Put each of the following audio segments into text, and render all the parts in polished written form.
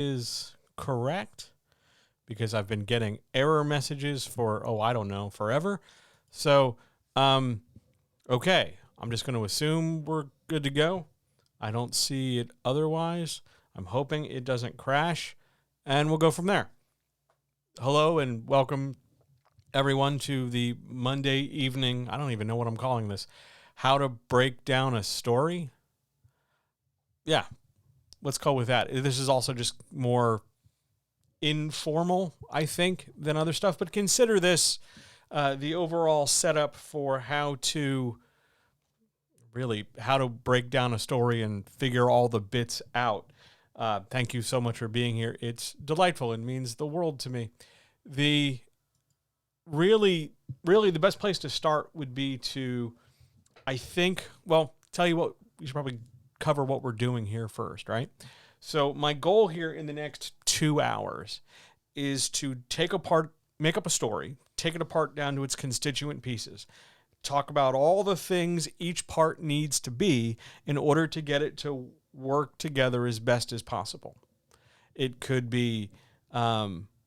is correct because I've been getting error messages for, I don't know, forever. So, okay, I'm just going to assume we're good to go. I don't see it otherwise. I'm hoping it doesn't crash, and we'll go from there. Hello and welcome, everyone, to the Monday evening, I don't even know what I'm calling this, how to break down a story. Yeah, let's go with that. This is also just more informal, I think, than other stuff, but consider this the overall setup for how to break down a story and figure all the bits out. Thank you so much for being here. It's delightful. It means the world to me. The really the best place to start would be to, tell you what, we should probably cover what we're doing here first, right? So my goal here in the next 2 hours is to make up a story, take it apart down to its constituent pieces, talk about all the things each part needs to be in order to get it to work together as best as possible. It could be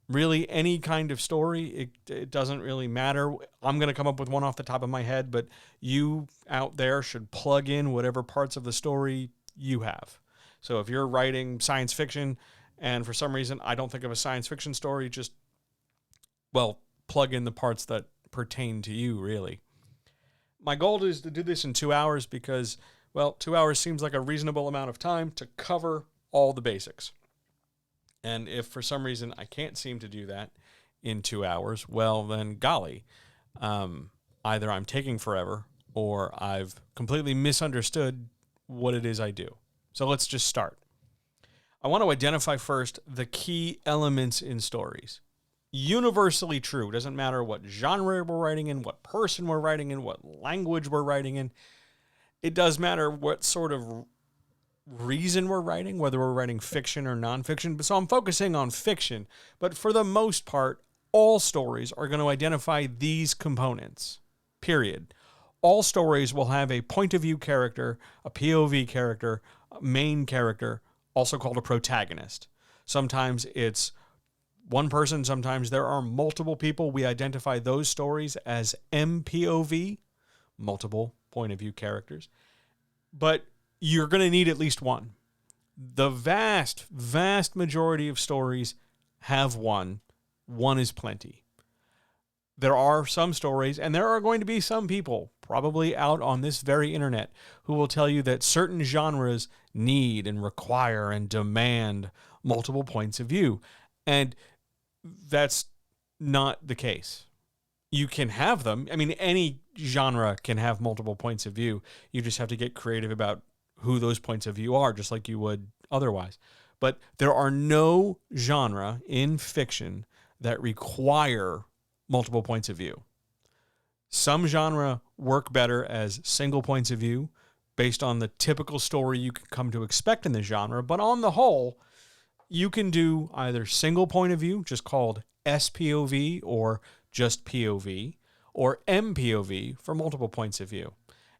really any kind of story. It doesn't really matter. I'm going to come up with one off the top of my head, but you out there should plug in whatever parts of the story you have. So if you're writing science fiction and for some reason I don't think of a science fiction story, just, plug in the parts that pertain to you, really. My goal is to do this in 2 hours because, 2 hours seems like a reasonable amount of time to cover all the basics. And if for some reason I can't seem to do that in 2 hours, then golly, either I'm taking forever or I've completely misunderstood what it is I do. So let's just start. I want to identify first the key elements in stories. Universally true. Doesn't matter what genre we're writing in, what person we're writing in, what language we're writing in. It does matter what sort of reason we're writing, whether we're writing fiction or nonfiction. So I'm focusing on fiction. But for the most part, all stories are going to identify these components, period. All stories will have a point of view character, a POV character, a main character, also called a protagonist. Sometimes it's one person, sometimes there are multiple people. We identify those stories as MPOV, multiple point of view characters. But you're going to need at least one. The vast, vast majority of stories have one. One is plenty. There are some stories, and there are going to be some people probably out on this very internet who will tell you that certain genres need and require and demand multiple points of view. And that's not the case. You can have them. I mean, any genre can have multiple points of view. You just have to get creative about who those points of view are, just like you would otherwise. But there are no genre in fiction that require multiple points of view. Some genre work better as single points of view based on the typical story you can come to expect in the genre, but on the whole, you can do either single point of view, just called SPOV or just POV, or MPOV for multiple points of view.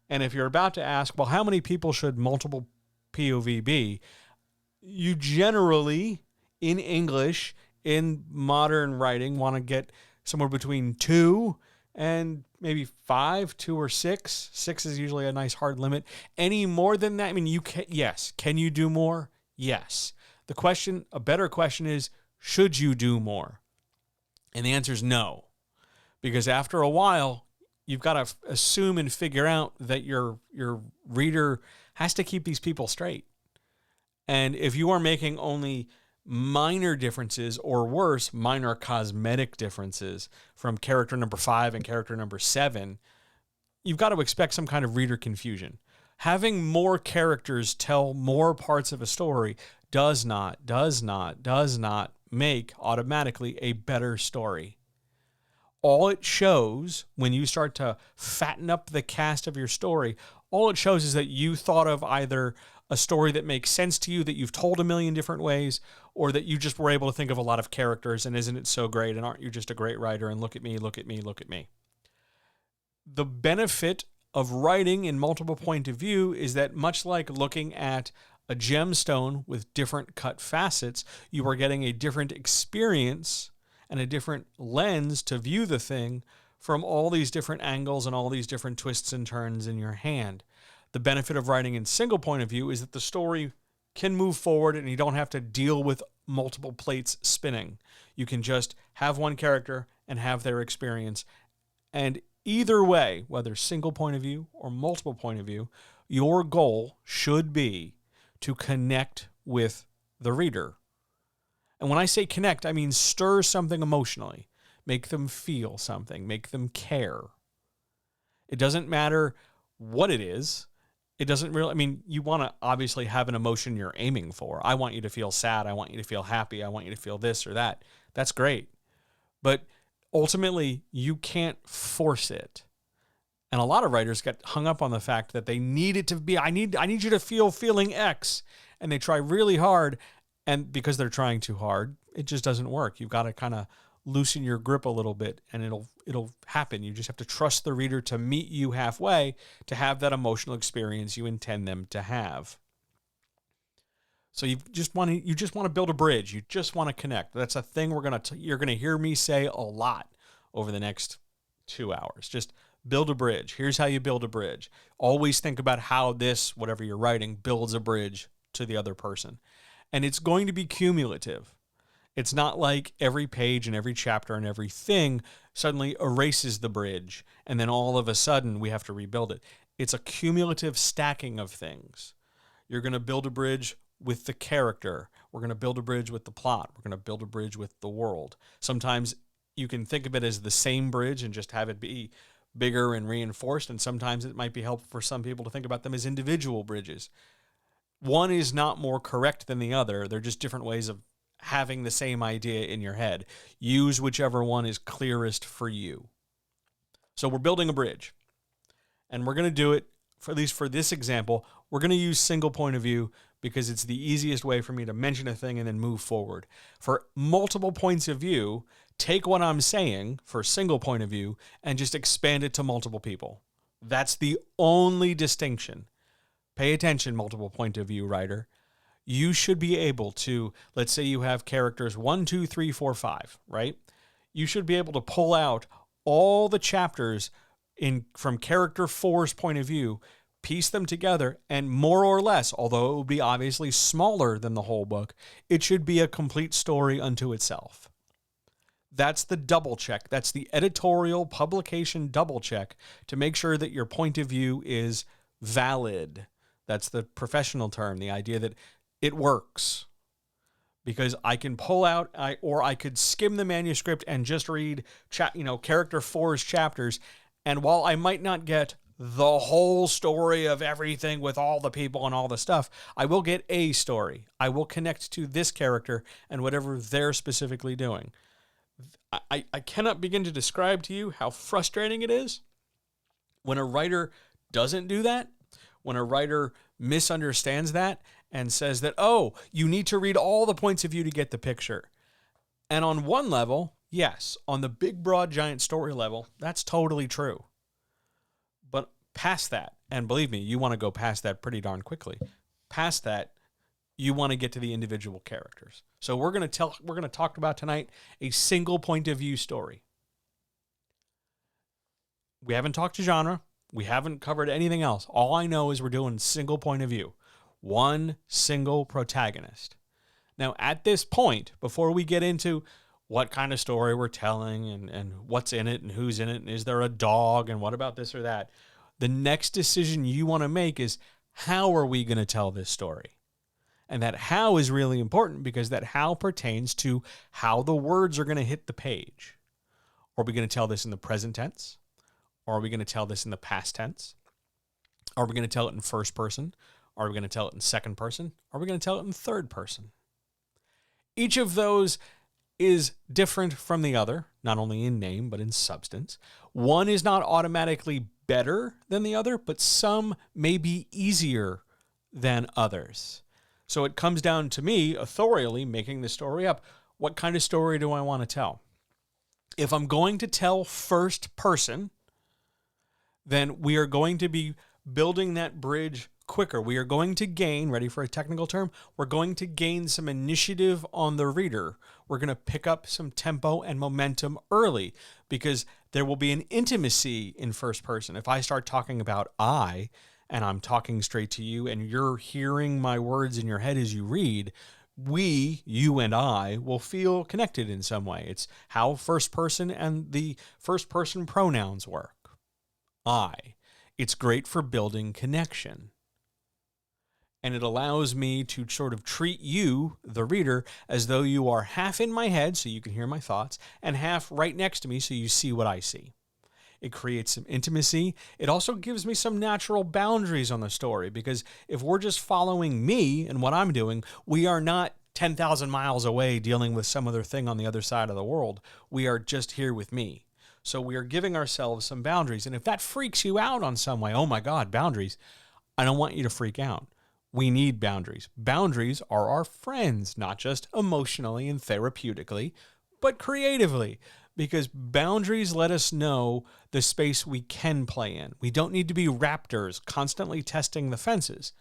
And if you're about to ask, how many people should multiple POV be? You generally, in English, in modern writing, want to get somewhere between 2 and maybe 5, 2 or 6. 6 is usually a nice hard limit. Any more than that, yes. Can you do more? Yes. A better question is, should you do more? And the answer is no. Because after a while, you've got to assume and figure out that your reader has to keep these people straight. And if you are making only minor differences, or worse, minor cosmetic differences from character number 5 and character number 7, you've got to expect some kind of reader confusion. Having more characters tell more parts of a story does not make automatically a better story. All it shows when you start to fatten up the cast of your story, all it shows is that you thought of either a story that makes sense to you that you've told a million different ways, or that you just were able to think of a lot of characters and isn't it so great and aren't you just a great writer and look at me, look at me, look at me. The benefit of writing in multiple point of view is that much like looking at a gemstone with different cut facets, you are getting a different experience and a different lens to view the thing from all these different angles and all these different twists and turns in your hand. The benefit of writing in single point of view is that the story can move forward and you don't have to deal with multiple plates spinning. You can just have one character and have their experience. And either way, whether single point of view or multiple point of view, your goal should be to connect with the reader. And when I say connect, I mean stir something emotionally. Make them feel something. Make them care. It doesn't matter what it is. It doesn't really, I mean, you want to obviously have an emotion you're aiming for. I want you to feel sad. I want you to feel happy. I want you to feel this or that. That's great. But ultimately, you can't force it. And a lot of writers get hung up on the fact that they need it to be, I need you to feel feeling X. And they try really hard. And because they're trying too hard, it just doesn't work. You've got to kind of loosen your grip a little bit and it'll happen. You just have to trust the reader to meet you halfway to have that emotional experience you intend them to have. So you just want to build a bridge. You just want to connect. That's a thing you're going to hear me say a lot over the next 2 hours. Just build a bridge. Here's how you build a bridge. Always think about how this, whatever you're writing, builds a bridge to the other person. And it's going to be cumulative. It's not like every page and every chapter and everything suddenly erases the bridge and then all of a sudden we have to rebuild it. It's a cumulative stacking of things. You're going to build a bridge with the character. We're going to build a bridge with the plot. We're going to build a bridge with the world. Sometimes you can think of it as the same bridge and just have it be bigger and reinforced, and sometimes it might be helpful for some people to think about them as individual bridges. One is not more correct than the other. They're just different ways of having the same idea in your head. Use whichever one is clearest for you. So we're building a bridge. And we're going to do it, at least for this example, we're going to use single point of view because it's the easiest way for me to mention a thing and then move forward. For multiple points of view, take what I'm saying for single point of view and just expand it to multiple people. That's the only distinction. Pay attention, multiple point of view writer. You should be able to, let's say you have characters 1, 2, 3, 4, 5, right? You should be able to pull out all the chapters from character 4's point of view, piece them together, and more or less, although it would be obviously smaller than the whole book, it should be a complete story unto itself. That's the double check. That's the editorial publication double check to make sure that your point of view is valid. That's the professional term, the idea that it works. Because I can pull out, or I could skim the manuscript and just read, character 4's chapters, and while I might not get the whole story of everything with all the people and all the stuff, I will get a story. I will connect to this character and whatever they're specifically doing. I cannot begin to describe to you how frustrating it is when a writer doesn't do that, when a writer misunderstands that and says that, oh, you need to read all the points of view to get the picture. And on one level, yes, on the big, broad, giant story level, that's totally true. But past that, and believe me, you want to go past that pretty darn quickly. Past that, you want to get to the individual characters. So we're going to talk about tonight a single point of view story. We haven't talked to genre. We haven't covered anything else. All I know is we're doing single point of view. One single protagonist. Now, at this point, before we get into what kind of story we're telling and what's in it and who's in it and is there a dog and what about this or that, the next decision you want to make is how are we going to tell this story? And that how is really important because that how pertains to how the words are going to hit the page. Are we going to tell this in the present tense? Or are we going to tell this in the past tense? Are we going to tell it in first person? Are we going to tell it in second person? Are we going to tell it in third person? Each of those is different from the other, not only in name, but in substance. One is not automatically better than the other, but some may be easier than others. So it comes down to me, authorially, making the story up. What kind of story do I want to tell? If I'm going to tell first person, then we are going to be building that bridge quicker. We are going to gain, ready for a technical term? We're going to gain some initiative on the reader. We're going to pick up some tempo and momentum early because there will be an intimacy in first person. If I start talking about I, and I'm talking straight to you, and you're hearing my words in your head as you read, we, you and I, will feel connected in some way. It's how first person and the first person pronouns work. I. It's great for building connection. And it allows me to sort of treat you, the reader, as though you are half in my head so you can hear my thoughts, and half right next to me so you see what I see. It creates some intimacy. It also gives me some natural boundaries on the story, because if we're just following me and what I'm doing, we are not 10,000 miles away dealing with some other thing on the other side of the world. We are just here with me. So we are giving ourselves some boundaries. And if that freaks you out on some way, oh my God, boundaries, I don't want you to freak out. We need boundaries. Boundaries are our friends, not just emotionally and therapeutically, but creatively, because boundaries let us know the space we can play in. We don't need to be raptors constantly testing the fences.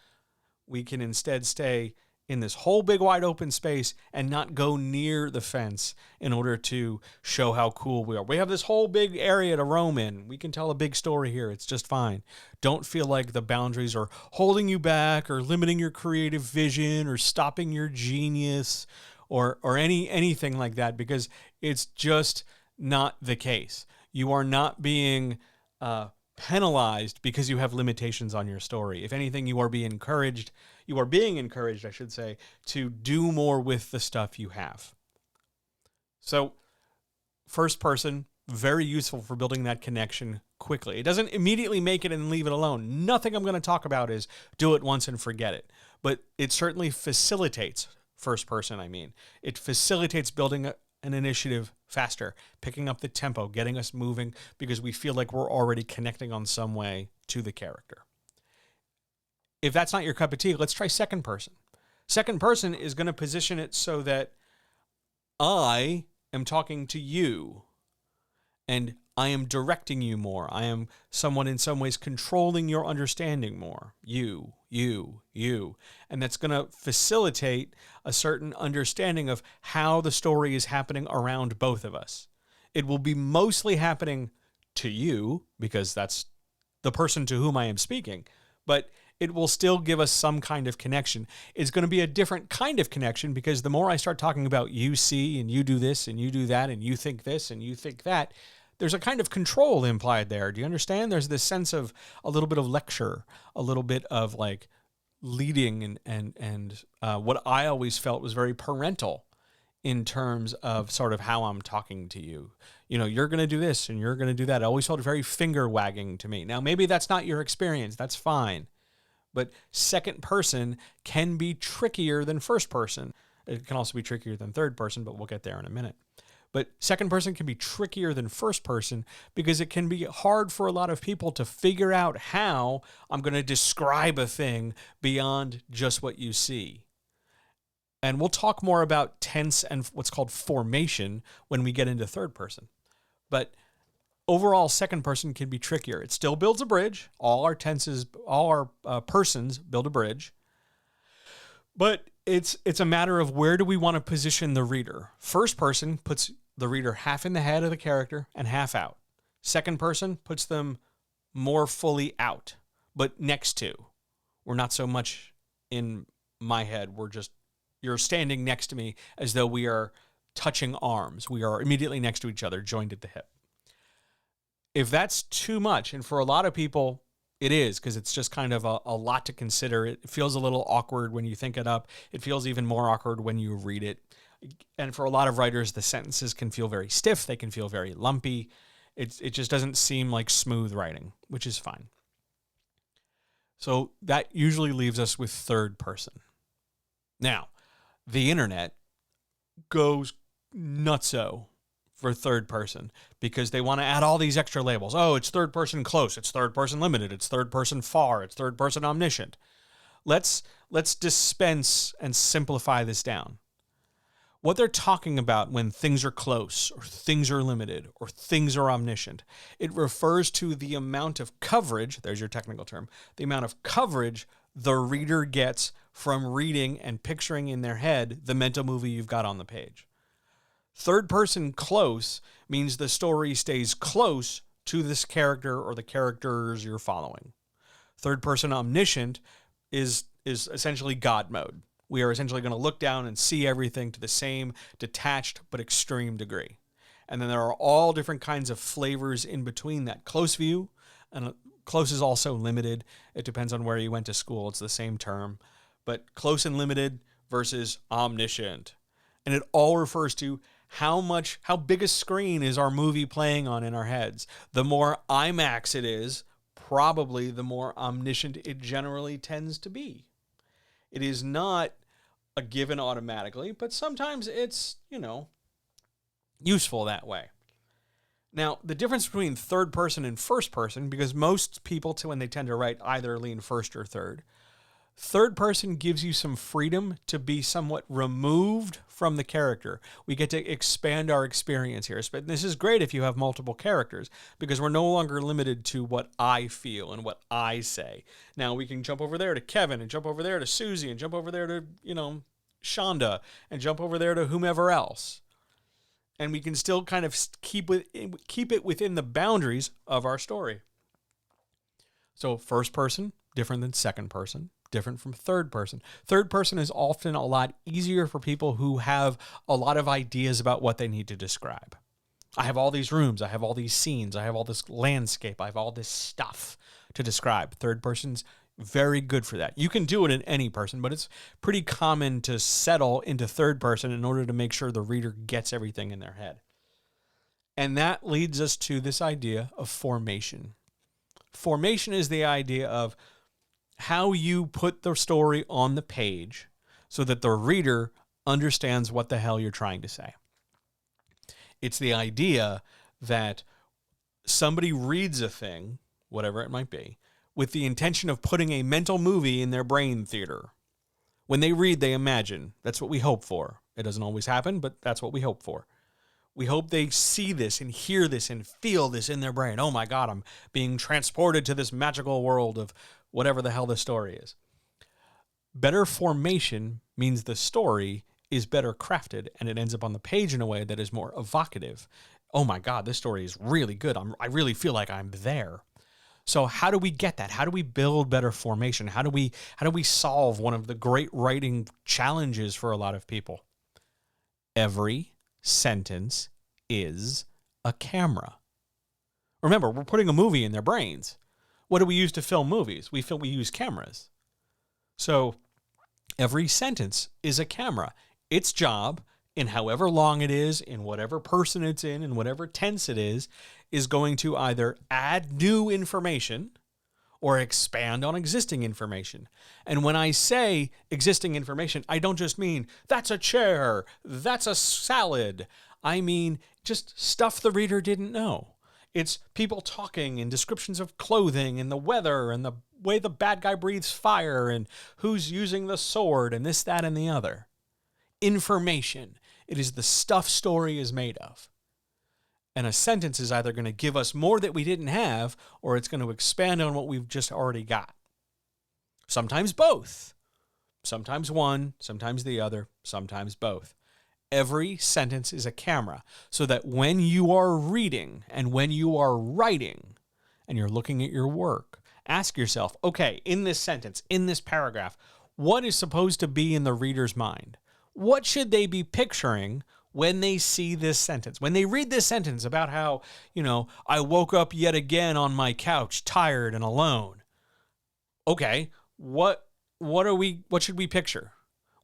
We can instead stay in this whole big wide open space and not go near the fence in order to show how cool we are. We have this whole big area to roam in. We can tell a big story here. It's just fine. Don't feel like the boundaries are holding you back or limiting your creative vision or stopping your genius or anything like that, because it's just not the case. You are not being penalized because you have limitations on your story. If anything, you are being encouraged, I should say, to do more with the stuff you have. So, first person, very useful for building that connection quickly. It doesn't immediately make it and leave it alone. Nothing I'm going to talk about is do it once and forget it. But it certainly facilitates first person, It facilitates building an initiative faster, picking up the tempo, getting us moving because we feel like we're already connecting on some way to the character. If that's not your cup of tea, let's try second person. Second person is going to position it so that I am talking to you and I am directing you more. I am someone in some ways controlling your understanding more. You. And that's going to facilitate a certain understanding of how the story is happening around both of us. It will be mostly happening to you because that's the person to whom I am speaking, but it will still give us some kind of connection. It's going to be a different kind of connection because the more I start talking about you see and you do this and you do that and you think this and you think that, there's a kind of control implied there. Do you understand? There's this sense of a little bit of lecture, a little bit of like leading and what I always felt was very parental in terms of sort of how I'm talking to you. You know, you're going to do this and you're going to do that. It always felt very finger wagging to me. Now, maybe that's not your experience. That's fine. But second person can be trickier than first person. It can also be trickier than third person, but we'll get there in a minute. But second person can be trickier than first person because it can be hard for a lot of people to figure out how I'm going to describe a thing beyond just what you see. And we'll talk more about tense and what's called formation when we get into third person. But overall, second person can be trickier. It still builds a bridge. All our persons build a bridge. But it's a matter of where do we want to position the reader. First person puts the reader half in the head of the character and half out. Second person puts them more fully out, but next to. We're not so much in my head. You're standing next to me as though we are touching arms. We are immediately next to each other, joined at the hip. If that's too much, and for a lot of people, it is, because it's just kind of a lot to consider. It feels a little awkward when you think it up. It feels even more awkward when you read it. And for a lot of writers, the sentences can feel very stiff. They can feel very lumpy. It just doesn't seem like smooth writing, which is fine. So that usually leaves us with third person. Now, the internet goes nutso for third person because they want to add all these extra labels. Oh, it's third person close. It's third person limited. It's third person far. It's third person omniscient. Let's dispense and simplify this down. What they're talking about when things are close or things are limited or things are omniscient, it refers to the amount of coverage, there's your technical term, the amount of coverage the reader gets from reading and picturing in their head the mental movie you've got on the page. Third person close means the story stays close to this character or the characters you're following. Third person omniscient is essentially God mode. We are essentially going to look down and see everything to the same detached but extreme degree. And then there are all different kinds of flavors in between that. Close view, and close is also limited. It depends on where you went to school. It's the same term. But close and limited versus omniscient. And it all refers to how big a screen is our movie playing on in our heads. The more IMAX it is, probably the more omniscient it generally tends to be. It is not a given automatically, but sometimes it's, useful that way. Now, the difference between third person and first person, because most people, when they tend to write, either lean first or third. Third person gives you some freedom to be somewhat removed from the character. We get to expand our experience here. But this is great if you have multiple characters, because we're no longer limited to what I feel and what I say. Now we can jump over there to Kevin and jump over there to Susie and jump over there to, Shonda and jump over there to whomever else. And we can still kind of keep it within the boundaries of our story. So first person, different than second person. Different from third person. Third person is often a lot easier for people who have a lot of ideas about what they need to describe. I have all these rooms, I have all these scenes, I have all this landscape, I have all this stuff to describe. Third person's very good for that. You can do it in any person, but it's pretty common to settle into third person in order to make sure the reader gets everything in their head. And that leads us to this idea of formation. Formation is the idea of how you put the story on the page so that the reader understands what the hell you're trying to say. It's the idea that somebody reads a thing, whatever it might be, with the intention of putting a mental movie in their brain theater. When they read, they imagine. That's what we hope for. It doesn't always happen, but that's what we hope for. We hope they see this and hear this and feel this in their brain. Oh my God, I'm being transported to this magical world of whatever the hell the story is. Better formation means the story is better crafted and it ends up on the page in a way that is more evocative. Oh my God, this story is really good. I really feel like I'm there. So how do we get that? How do we build better formation? How do we solve one of the great writing challenges for a lot of people? Every sentence is a camera. Remember, we're putting a movie in their brains. What do we use to film movies? We use cameras. So every sentence is a camera. Its job, in however long it is, in whatever person it's in whatever tense it is going to either add new information or expand on existing information. And when I say existing information, I don't just mean that's a chair, that's a salad. I mean just stuff the reader didn't know. It's people talking and descriptions of clothing and the weather and the way the bad guy breathes fire and who's using the sword and this, that, and the other. Information. It is the stuff story is made of. And a sentence is either going to give us more that we didn't have, or it's going to expand on what we've just already got. Sometimes both. Sometimes one, sometimes the other, sometimes both. Every sentence is a camera, so that when you are reading and when you are writing and you're looking at your work, ask yourself, okay, in this sentence, in this paragraph, what is supposed to be in the reader's mind? What should they be picturing when they see this sentence? When they read this sentence about how, I woke up yet again on my couch, tired and alone. Okay, what should we picture?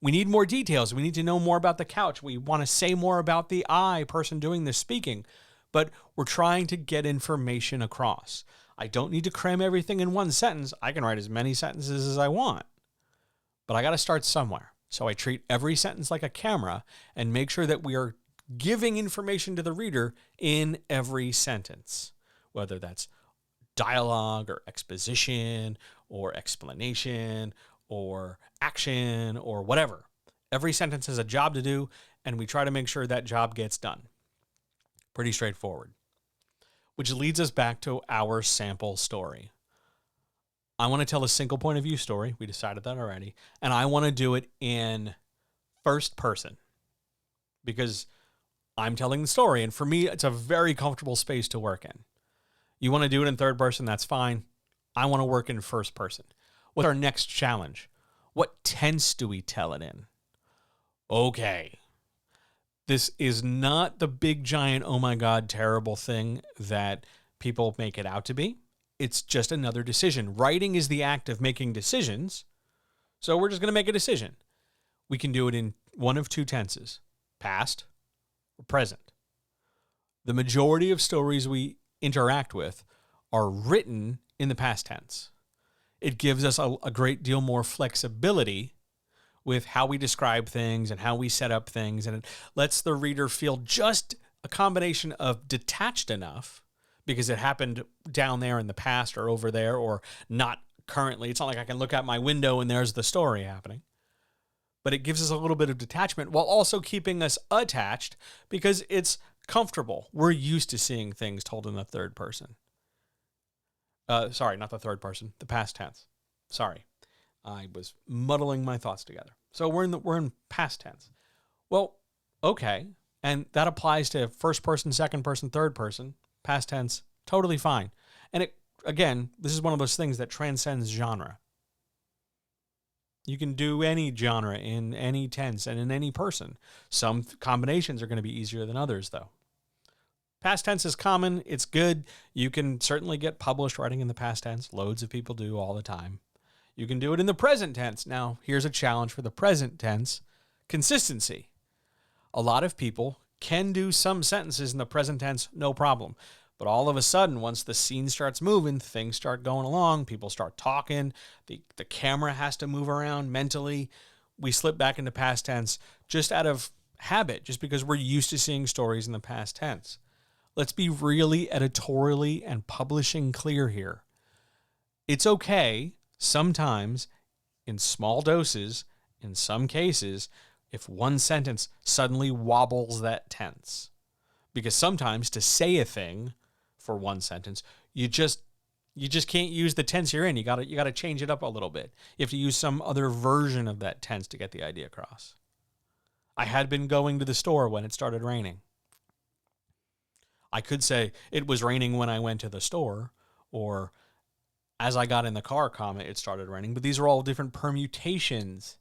We need more details. We need to know more about the couch. We want to say more about the person doing the speaking, but we're trying to get information across. I don't need to cram everything in one sentence. I can write as many sentences as I want, but I got to start somewhere. So I treat every sentence like a camera and make sure that we are giving information to the reader in every sentence, whether that's dialogue or exposition or explanation or action or whatever. Every sentence has a job to do, and we try to make sure that job gets done. Pretty straightforward. Which leads us back to our sample story. I want to tell a single point of view story. We decided that already. And I want to do it in first person because I'm telling the story. And for me, it's a very comfortable space to work in. You want to do it in third person, that's fine. I want to work in first person. What's our next challenge? What tense do we tell it in? Okay. This is not the big giant, oh my God, terrible thing that people make it out to be. It's just another decision. Writing is the act of making decisions. So we're just going to make a decision. We can do it in one of two tenses, past or present. The majority of stories we interact with are written in the past tense. It gives us a great deal more flexibility with how we describe things and how we set up things. And it lets the reader feel just a combination of detached enough because it happened down there in the past or over there or not currently. It's not like I can look out my window and there's the story happening. But it gives us a little bit of detachment while also keeping us attached because it's comfortable. We're used to seeing things told in the third person. Sorry, not the third person, the past tense. Sorry, I was muddling my thoughts together. So we're in past tense. Well, okay, and that applies to first person, second person, third person, past tense, totally fine. And it again, this is one of those things that transcends genre. You can do any genre in any tense and in any person. Some combinations are going to be easier than others, though. Past tense is common. It's good. You can certainly get published writing in the past tense. Loads of people do all the time. You can do it in the present tense. Now, here's a challenge for the present tense. Consistency. A lot of people can do some sentences in the present tense, no problem. But all of a sudden, once the scene starts moving, things start going along, people start talking, the camera has to move around mentally. We slip back into past tense just out of habit, just because we're used to seeing stories in the past tense. Let's be really editorially and publishing clear here. It's okay sometimes, in small doses, in some cases, if one sentence suddenly wobbles that tense. Because sometimes to say a thing for one sentence, you just can't use the tense you're in. You gotta change it up a little bit. You have to use some other version of that tense to get the idea across. I had been going to the store when it started raining. I could say it was raining when I went to the store, or as I got in the car, it started raining. But these are all different permutations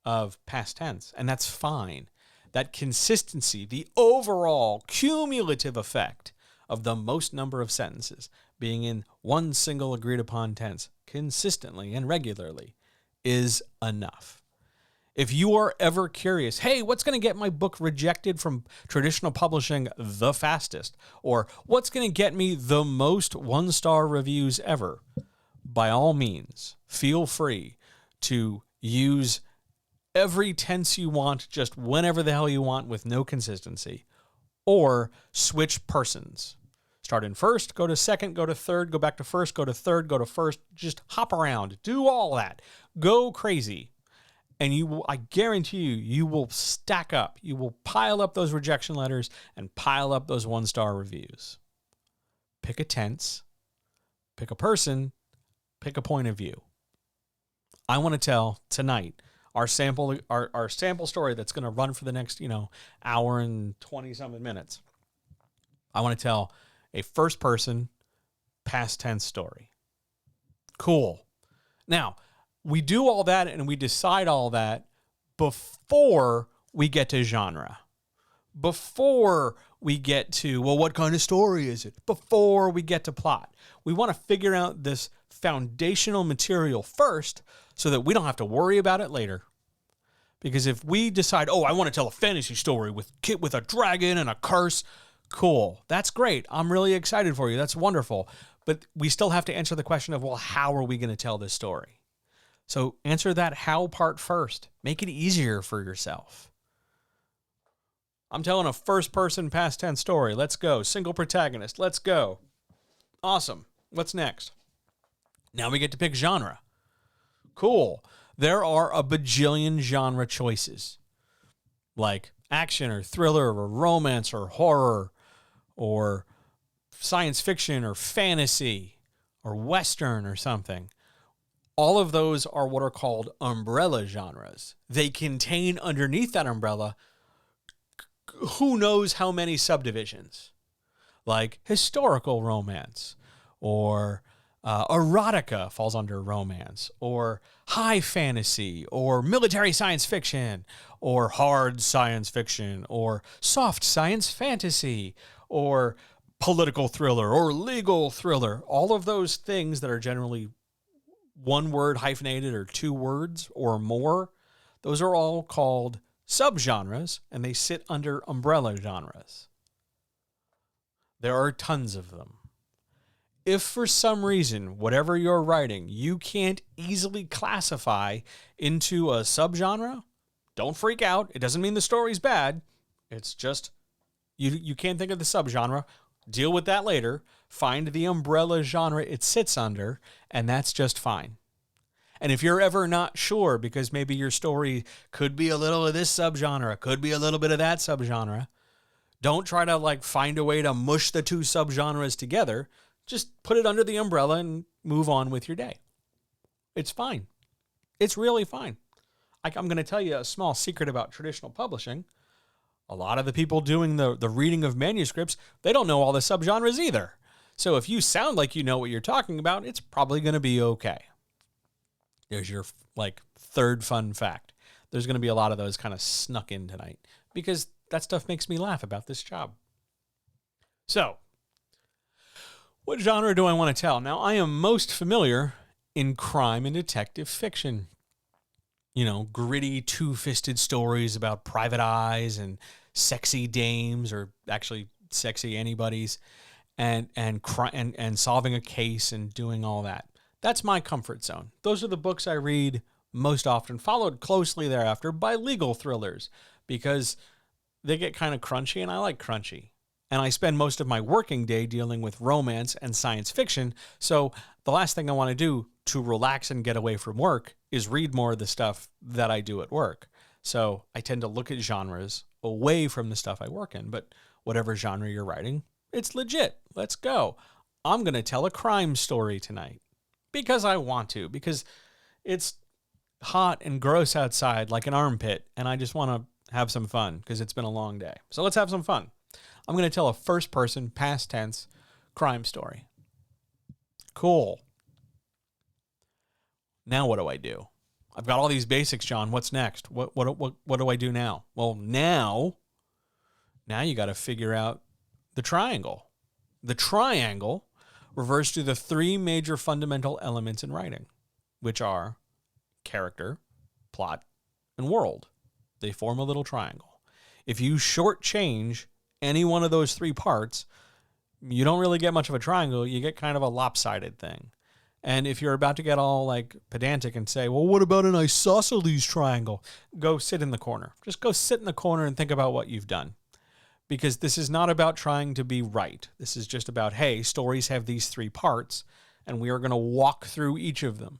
of past tense, and that's fine. That consistency, the overall cumulative effect of the most number of sentences being in one single agreed upon tense consistently and regularly is enough. If you are ever curious, hey, what's going to get my book rejected from traditional publishing the fastest? Or what's going to get me the most one-star reviews ever? By all means, feel free to use every tense you want, just whenever the hell you want with no consistency. Or switch persons. Start in first, go to second, go to third, go back to first, go to third, go to first. Just hop around. Do all that. Go crazy. And I guarantee you will stack up. You will pile up those rejection letters and pile up those one-star reviews. Pick a tense, pick a person, pick a point of view. I want to tell tonight our sample story that's going to run for the next, hour and 20-something minutes. I want to tell a first-person, past tense story. Cool. Now, we do all that and we decide all that before we get to genre. Before we get to, well, what kind of story is it? Before we get to plot. We want to figure out this foundational material first so that we don't have to worry about it later. Because if we decide, I want to tell a fantasy story with a dragon and a curse, cool. That's great. I'm really excited for you. That's wonderful. But we still have to answer the question of, well, how are we going to tell this story? So answer that how part first. Make it easier for yourself. I'm telling a first-person past tense story. Let's go. Single protagonist. Let's go. Awesome. What's next? Now we get to pick genre. Cool. There are a bajillion genre choices. Like action or thriller or romance or horror or science fiction or fantasy or Western or something. All of those are what are called umbrella genres. They contain underneath that umbrella who knows how many subdivisions, like historical romance, or erotica falls under romance, or high fantasy, or military science fiction, or hard science fiction, or soft science fantasy, or political thriller, or legal thriller. All of those things that are generally one word hyphenated or two words or more, those are all called subgenres, and they sit under umbrella genres. There are tons of them. If for some reason, whatever you're writing, you can't easily classify into a subgenre, don't freak out. It doesn't mean the story's bad. It's just you can't think of the subgenre. Deal with that later. Find the umbrella genre it sits under, and that's just fine. And if you're ever not sure, because maybe your story could be a little of this subgenre, could be a little bit of that subgenre, don't try to find a way to mush the two subgenres together. Just put it under the umbrella and move on with your day. It's fine. It's really fine. I'm going to tell you a small secret about traditional publishing. A lot of the people doing the reading of manuscripts, they don't know all the subgenres either. So if you sound like you know what you're talking about, it's probably going to be okay. There's your third fun fact. There's going to be a lot of those kind of snuck in tonight because that stuff makes me laugh about this job. So, what genre do I want to tell? Now, I am most familiar in crime and detective fiction. Gritty, two-fisted stories about private eyes and sexy dames, or actually sexy anybody's, and solving a case and doing all that. That's my comfort zone. Those are the books I read most often, followed closely thereafter by legal thrillers, because they get kind of crunchy, and I like crunchy. And I spend most of my working day dealing with romance and science fiction, so the last thing I want to do to relax and get away from work is read more of the stuff that I do at work. So I tend to look at genres away from the stuff I work in, but whatever genre you're writing, it's legit. Let's go. I'm going to tell a crime story tonight because I want to, because it's hot and gross outside like an armpit, and I just want to have some fun because it's been a long day. So let's have some fun. I'm going to tell a first-person, past tense crime story. Cool. Now what do I do? I've got all these basics, John. What's next? What do I do now? Well, now you got to figure out the triangle. The triangle refers to the three major fundamental elements in writing, which are character, plot, and world. They form a little triangle. If you shortchange any one of those three parts, you don't really get much of a triangle. You get kind of a lopsided thing. And if you're about to get all pedantic and say, well, what about an isosceles triangle? Go sit in the corner. Just go sit in the corner and think about what you've done. Because this is not about trying to be right. This is just about, hey, stories have these three parts, and we are going to walk through each of them.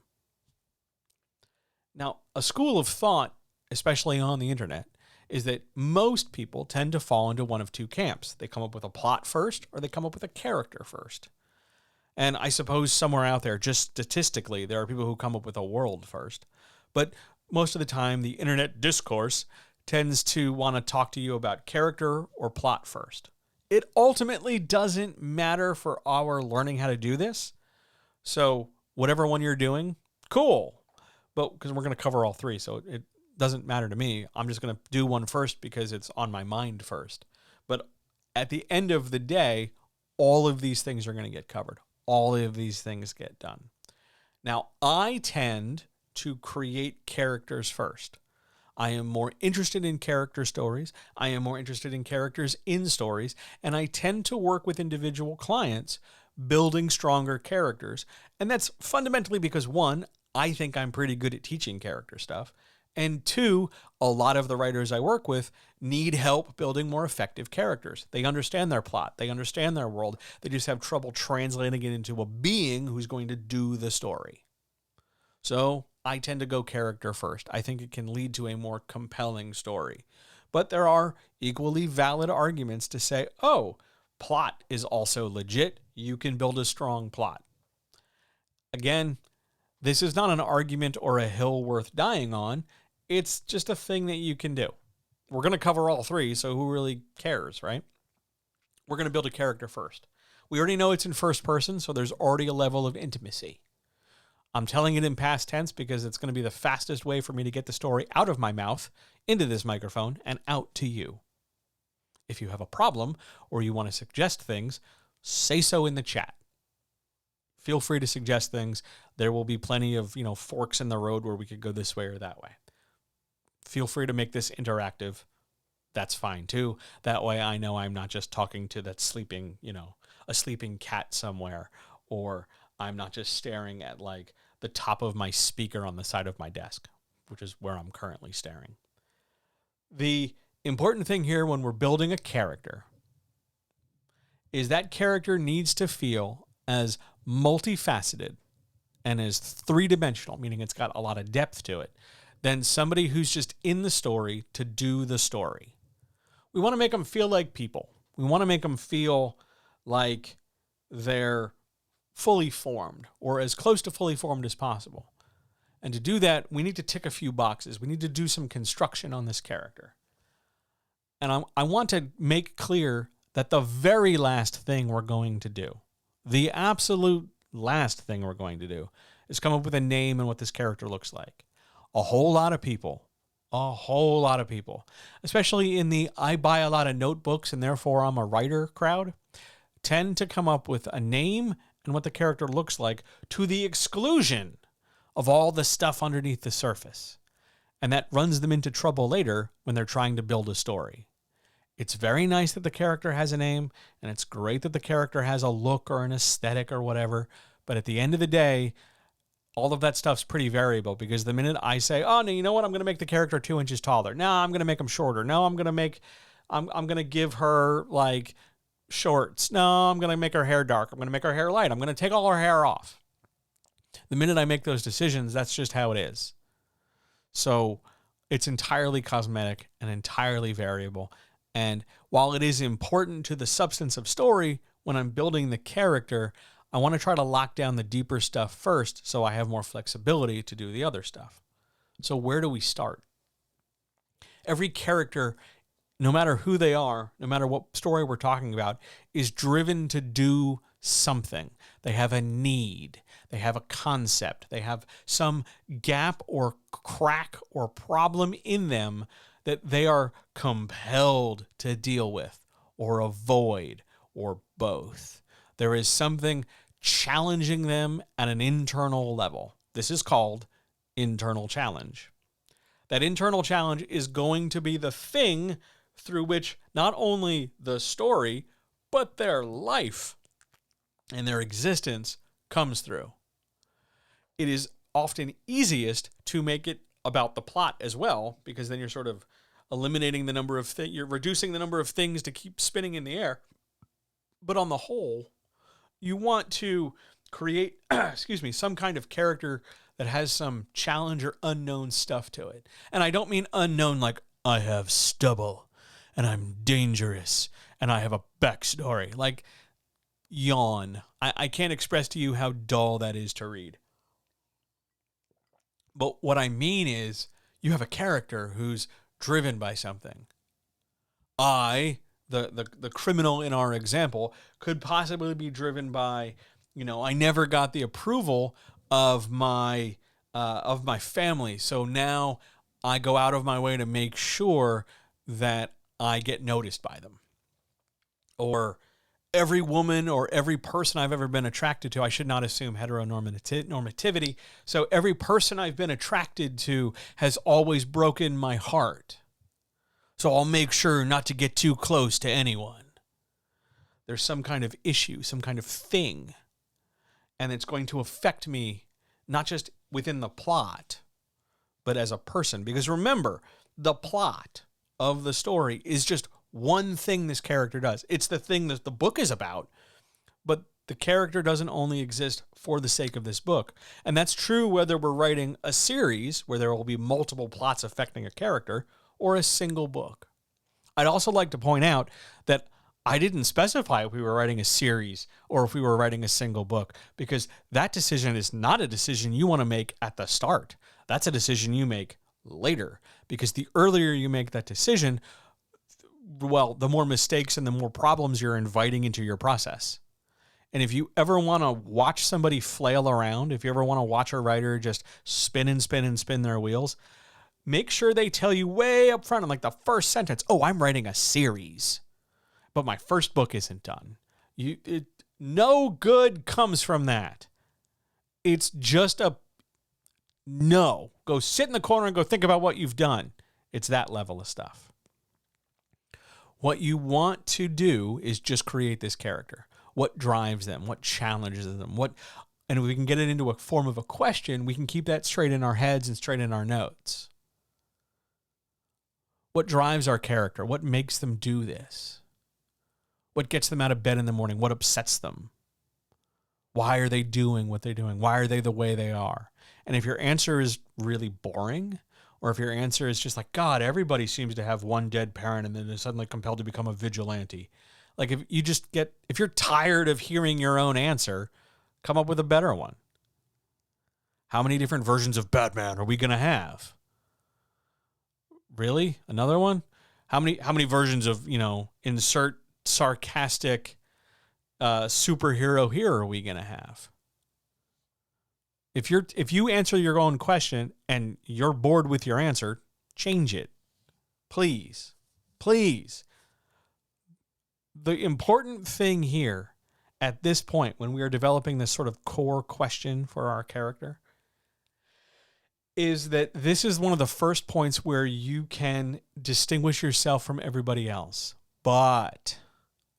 Now, a school of thought, especially on the internet, is that most people tend to fall into one of two camps. They come up with a plot first, or they come up with a character first. And I suppose somewhere out there, just statistically, there are people who come up with a world first. But most of the time, the internet discourse tends to want to talk to you about character or plot first. It ultimately doesn't matter for our learning how to do this. So whatever one you're doing, cool. But because we're going to cover all three, so it doesn't matter to me. I'm just going to do one first because it's on my mind first. But at the end of the day, all of these things are going to get covered. All of these things get done. Now, I tend to create characters first. I am more interested in character stories. I am more interested in characters in stories. And I tend to work with individual clients building stronger characters. And that's fundamentally because, one, I think I'm pretty good at teaching character stuff. And two, a lot of the writers I work with need help building more effective characters. They understand their plot. They understand their world. They just have trouble translating it into a being who's going to do the story. So I tend to go character first. I think it can lead to a more compelling story. But there are equally valid arguments to say, oh, plot is also legit. You can build a strong plot. Again, This is not an argument or a hill worth dying on. It's just a thing that you can do. We're going to cover all three, so who really cares, right? We're going to build a character first. We already know it's in first person, so there's already a level of intimacy. I'm telling it in past tense because it's going to be the fastest way for me to get the story out of my mouth, into this microphone, and out to you. If you have a problem or you want to suggest things, say so in the chat. Feel free to suggest things. There will be plenty of, forks in the road where we could go this way or that way. Feel free to make this interactive. That's fine too. That way I know I'm not just talking to that sleeping, a sleeping cat somewhere, or I'm not just staring at like the top of my speaker on the side of my desk, which is where I'm currently staring. The important thing here when we're building a character is that character needs to feel as multifaceted and as three-dimensional, meaning it's got a lot of depth to it, than somebody who's just in the story to do the story. We want to make them feel like people. We want to make them feel like they're fully formed, or as close to fully formed as possible. And to do that, we need to tick a few boxes. We need to do some construction on this character. And I want to make clear that the very last thing we're going to do, the absolute last thing we're going to do, is come up with a name and what this character looks like. A whole lot of people, especially in the I buy a lot of notebooks and therefore I'm a writer crowd, tend to come up with a name and what the character looks like to the exclusion of all the stuff underneath the surface. And that runs them into trouble later when they're trying to build a story. It's very nice that the character has a name, and it's great that the character has a look or an aesthetic or whatever, but at the end of the day, all of that stuff's pretty variable, because the minute I say, oh, no, you know what, I'm going to make the character 2 inches taller. No, I'm going to make him shorter. No, I'm going to give her, like, shorts. No, I'm going to make her hair dark. I'm going to make her hair light. I'm going to take all her hair off. The minute I make those decisions, that's just how it is. So it's entirely cosmetic and entirely variable. And while it is important to the substance of story, when I'm building the character, I want to try to lock down the deeper stuff first so I have more flexibility to do the other stuff. So where do we start? Every character, no matter who they are, no matter what story we're talking about, is driven to do something. They have a need. They have a concept. They have some gap or crack or problem in them that they are compelled to deal with or avoid or both. There is something challenging them at an internal level. This is called internal challenge. That internal challenge is going to be the thing through which not only the story, but their life and their existence comes through. It is often easiest to make it about the plot as well, because then you're sort of eliminating the number of you're reducing the number of things to keep spinning in the air. But on the whole, you want to create, some kind of character that has some challenge or unknown stuff to it. And I don't mean unknown like I have stubble and I'm dangerous and I have a backstory. Like, yawn. I can't express to you how dull that is to read. But what I mean is you have a character who's driven by something. The criminal in our example, could possibly be driven by, I never got the approval of my family, so now I go out of my way to make sure that I get noticed by them. Or every woman or every person I've ever been attracted to, I should not assume heteronormativity, so every person I've been attracted to has always broken my heart. So I'll make sure not to get too close to anyone. There's some kind of issue, some kind of thing, and it's going to affect me not just within the plot, but as a person. Because remember, the plot of the story is just one thing this character does. It's the thing that the book is about, but the character doesn't only exist for the sake of this book. And that's true whether we're writing a series where there will be multiple plots affecting a character, or a single book. I'd also like to point out that I didn't specify if we were writing a series or if we were writing a single book, because that decision is not a decision you want to make at the start. That's a decision you make later, because the earlier you make that decision, well, the more mistakes and the more problems you're inviting into your process. And if you ever want to watch somebody flail around, if you ever want to watch a writer just spin and spin and spin their wheels, make sure they tell you way up front in like the first sentence, oh, I'm writing a series, but my first book isn't done. No good comes from that. It's just a no. Go sit in the corner and go think about what you've done. It's that level of stuff. What you want to do is just create this character. What drives them? What challenges them? And if we can get it into a form of a question, we can keep that straight in our heads and straight in our notes. What drives our character? What makes them do this? What gets them out of bed in the morning? What upsets them? Why are they doing what they're doing? Why are they the way they are? And if your answer is really boring, or if your answer is just like, God, everybody seems to have one dead parent and then they're suddenly compelled to become a vigilante. Like if you're tired of hearing your own answer, come up with a better one. How many different versions of Batman are we going to have? Really? Another one? How many versions of, insert sarcastic superhero here are we going to have? If you answer your own question and you're bored with your answer, change it. Please. Please. The important thing here at this point, when we are developing this sort of core question for our character, is that this is one of the first points where you can distinguish yourself from everybody else. But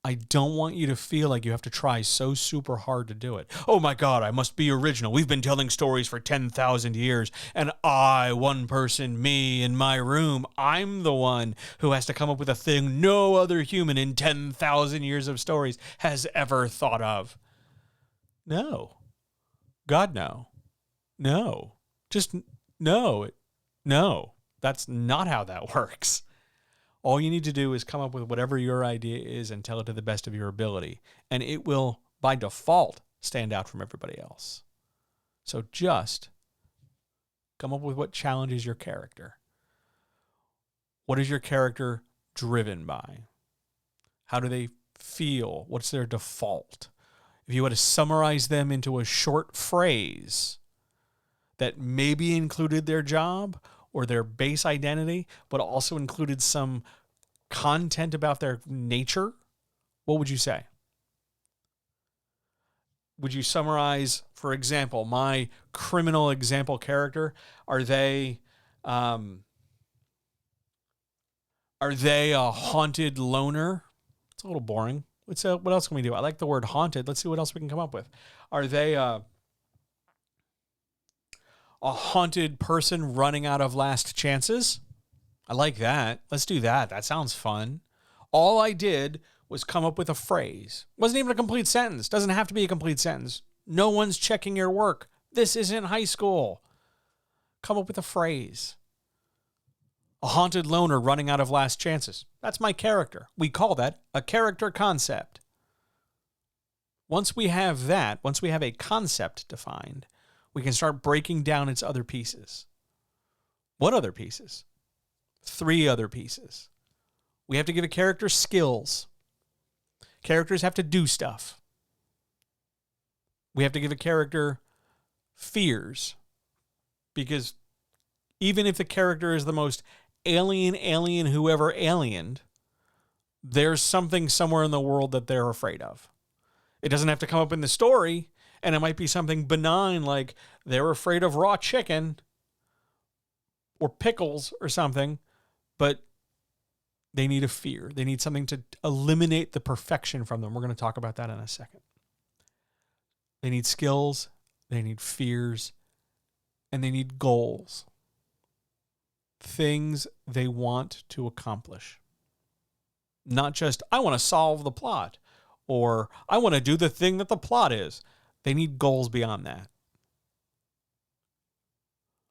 I don't want you to feel like you have to try so super hard to do it. Oh my God, I must be original. We've been telling stories for 10,000 years, and I, one person, me, in my room, I'm the one who has to come up with a thing no other human in 10,000 years of stories has ever thought of. No. God, no. No. Just no. No. That's not how that works. All you need to do is come up with whatever your idea is and tell it to the best of your ability. And it will, by default, stand out from everybody else. So just come up with what challenges your character. What is your character driven by? How do they feel? What's their default? If you were to summarize them into a short phrase that maybe included their job or their base identity, but also included some content about their nature, what would you say? Would you summarize, for example, my criminal example character? Are they a haunted loner? It's a little boring. What else can we do? I like the word haunted. Let's see what else we can come up with. Are they a haunted person running out of last chances? I like that. Let's do that. That sounds fun. All I did was come up with a phrase. Wasn't even a complete sentence. Doesn't have to be a complete sentence. No one's checking your work. This isn't high school. Come up with a phrase. A haunted loner running out of last chances. That's my character. We call that a character concept. Once we have that, once we have a concept defined, we can start breaking down its other pieces. What other pieces? 3 other pieces. We have to give a character skills. Characters have to do stuff. We have to give a character fears. Because even if the character is the most alien who ever aliened, there's something somewhere in the world that they're afraid of. It doesn't have to come up in the story, and it might be something benign like they're afraid of raw chicken or pickles or something, but they need a fear. They need something to eliminate the perfection from them. We're going to talk about that in a second. They need skills, they need fears, and they need goals. Things they want to accomplish. Not just, I want to solve the plot, or I want to do the thing that the plot is. They need goals beyond that.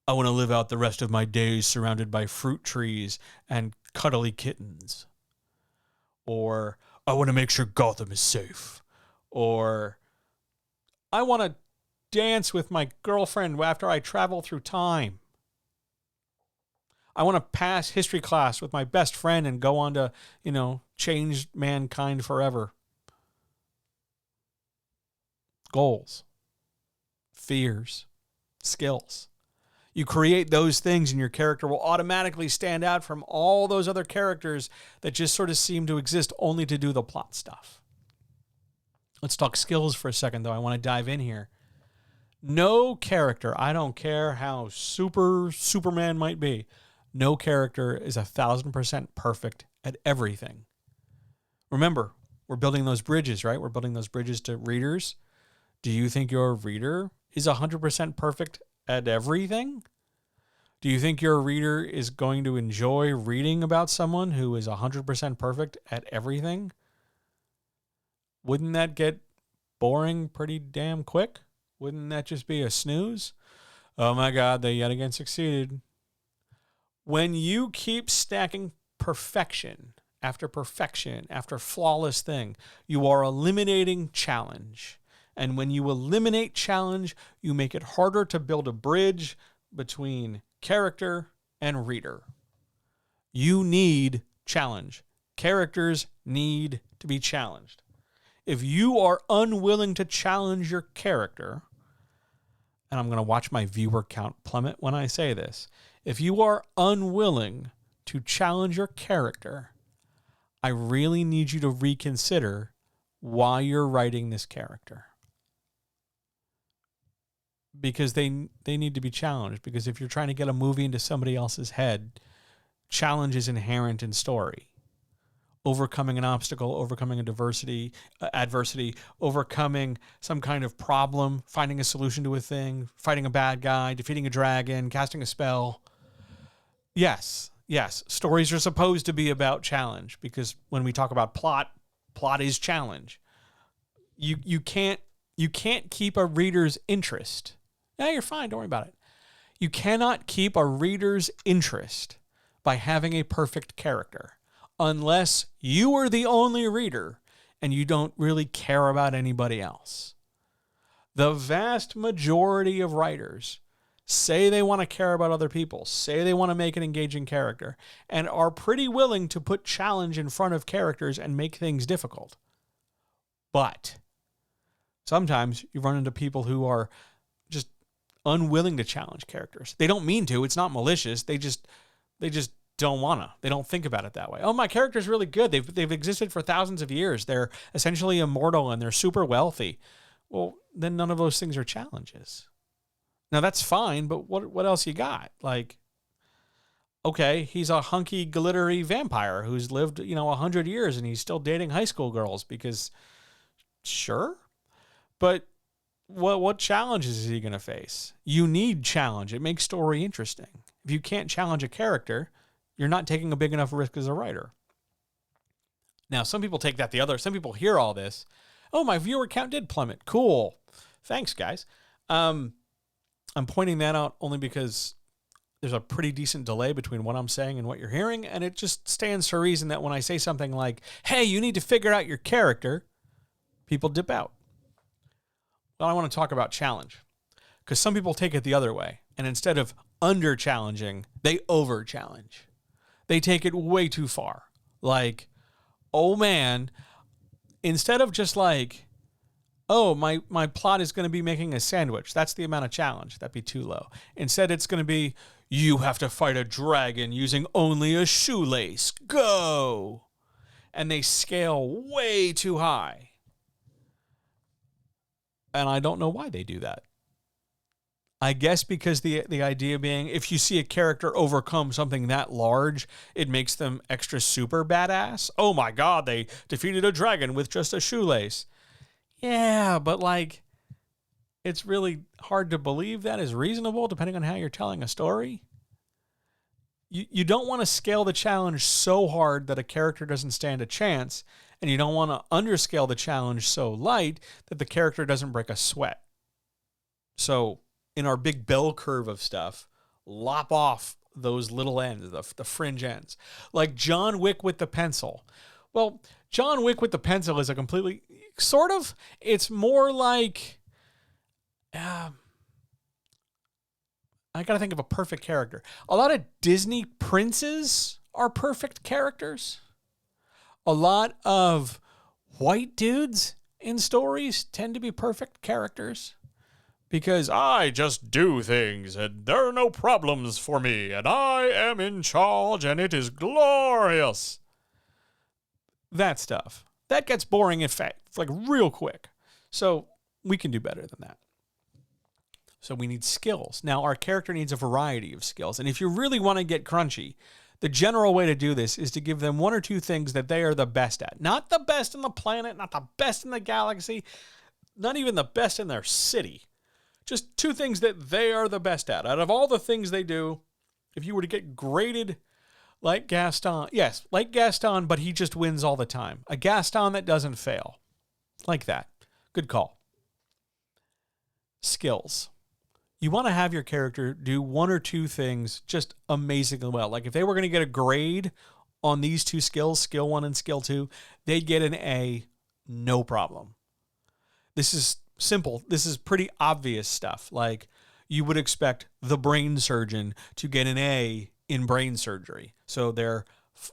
I want to live out the rest of my days surrounded by fruit trees and cuddly kittens. Or I want to make sure Gotham is safe. Or I want to dance with my girlfriend after I travel through time. I want to pass history class with my best friend and go on to, change mankind forever. Goals, fears, skills. You create those things and your character will automatically stand out from all those other characters that just sort of seem to exist only to do the plot stuff. Let's talk skills for a second, though. I want to dive in here. No character, I don't care how Superman might be, no character is 1,000% perfect at everything. Remember, we're building those bridges, right? We're building those bridges to readers. Do you think your reader is 100% perfect at everything? Do you think your reader is going to enjoy reading about someone who is 100% perfect at everything? Wouldn't that get boring pretty damn quick? Wouldn't that just be a snooze? Oh my God, they yet again succeeded. When you keep stacking perfection after flawless thing, you are eliminating challenge. And when you eliminate challenge, you make it harder to build a bridge between character and reader. You need challenge. Characters need to be challenged. If you are unwilling to challenge your character, and I'm going to watch my viewer count plummet when I say this, if you are unwilling to challenge your character, I really need you to reconsider why you're writing this character. Because they need to be challenged. Because if you're trying to get a movie into somebody else's head, challenge is inherent in story. Overcoming an obstacle, overcoming adversity, overcoming some kind of problem, finding a solution to a thing, fighting a bad guy, defeating a dragon, casting a spell. Yes, stories are supposed to be about challenge because when we talk about plot is challenge. You can't keep a reader's interest. Yeah, you're fine. Don't worry about it. You cannot keep a reader's interest by having a perfect character unless you are the only reader and you don't really care about anybody else. The vast majority of writers say they want to care about other people, say they want to make an engaging character, and are pretty willing to put challenge in front of characters and make things difficult. But sometimes you run into people who are just unwilling to challenge characters. They don't mean to. It's not malicious. They just don't want to. They don't think about it that way. Oh, my character's really good. They've existed for thousands of years. They're essentially immortal and they're super wealthy. Well, then none of those things are challenges. Now that's fine, but what else you got? Like, okay, he's a hunky, glittery vampire who's lived, 100 years and he's still dating high school girls because, sure. But what challenges is he going to face? You need challenge. It makes story interesting. If you can't challenge a character, you're not taking a big enough risk as a writer. Now, some people take that some people hear all this. Oh, my viewer count did plummet. Cool. Thanks, guys. I'm pointing that out only because there's a pretty decent delay between what I'm saying and what you're hearing, and it just stands to reason that when I say something like, hey, you need to figure out your character, people dip out. Well, I want to talk about challenge because some people take it the other way, and instead of under-challenging, they over-challenge. They take it way too far. Like, oh man, instead of just like, oh, my plot is going to be making a sandwich. That's the amount of challenge. That'd be too low. Instead, it's going to be, you have to fight a dragon using only a shoelace. Go! And they scale way too high. And I don't know why they do that. I guess because the idea being, if you see a character overcome something that large, it makes them extra super badass. Oh my God, they defeated a dragon with just a shoelace. Yeah, but like, it's really hard to believe that is reasonable depending on how you're telling a story. You don't want to scale the challenge so hard that a character doesn't stand a chance, and you don't want to underscale the challenge so light that the character doesn't break a sweat. So in our big bell curve of stuff, lop off those little ends, the fringe ends. Like John Wick with the pencil. Well, John Wick with the pencil is a completely sort of. It's more like. I got to think of a perfect character. A lot of Disney princes are perfect characters. A lot of white dudes in stories tend to be perfect characters because I just do things and there are no problems for me and I am in charge and it is glorious. That stuff. That gets boring in fact. It's like real quick. So we can do better than that. So we need skills. Now, our character needs a variety of skills. And if you really want to get crunchy, the general way to do this is to give them one or two things that they are the best at. Not the best in the planet, not the best in the galaxy, not even the best in their city. Just two things that they are the best at. Out of all the things they do, if you were to get graded like Gaston, yes, like Gaston, but he just wins all the time. A Gaston that doesn't fail. Like that. Good call. Skills. You want to have your character do one or two things just amazingly well. Like if they were going to get a grade on these two skills, skill 1 and skill 2, they'd get an A, no problem. This is simple. This is pretty obvious stuff. Like you would expect the brain surgeon to get an A in brain surgery. So their,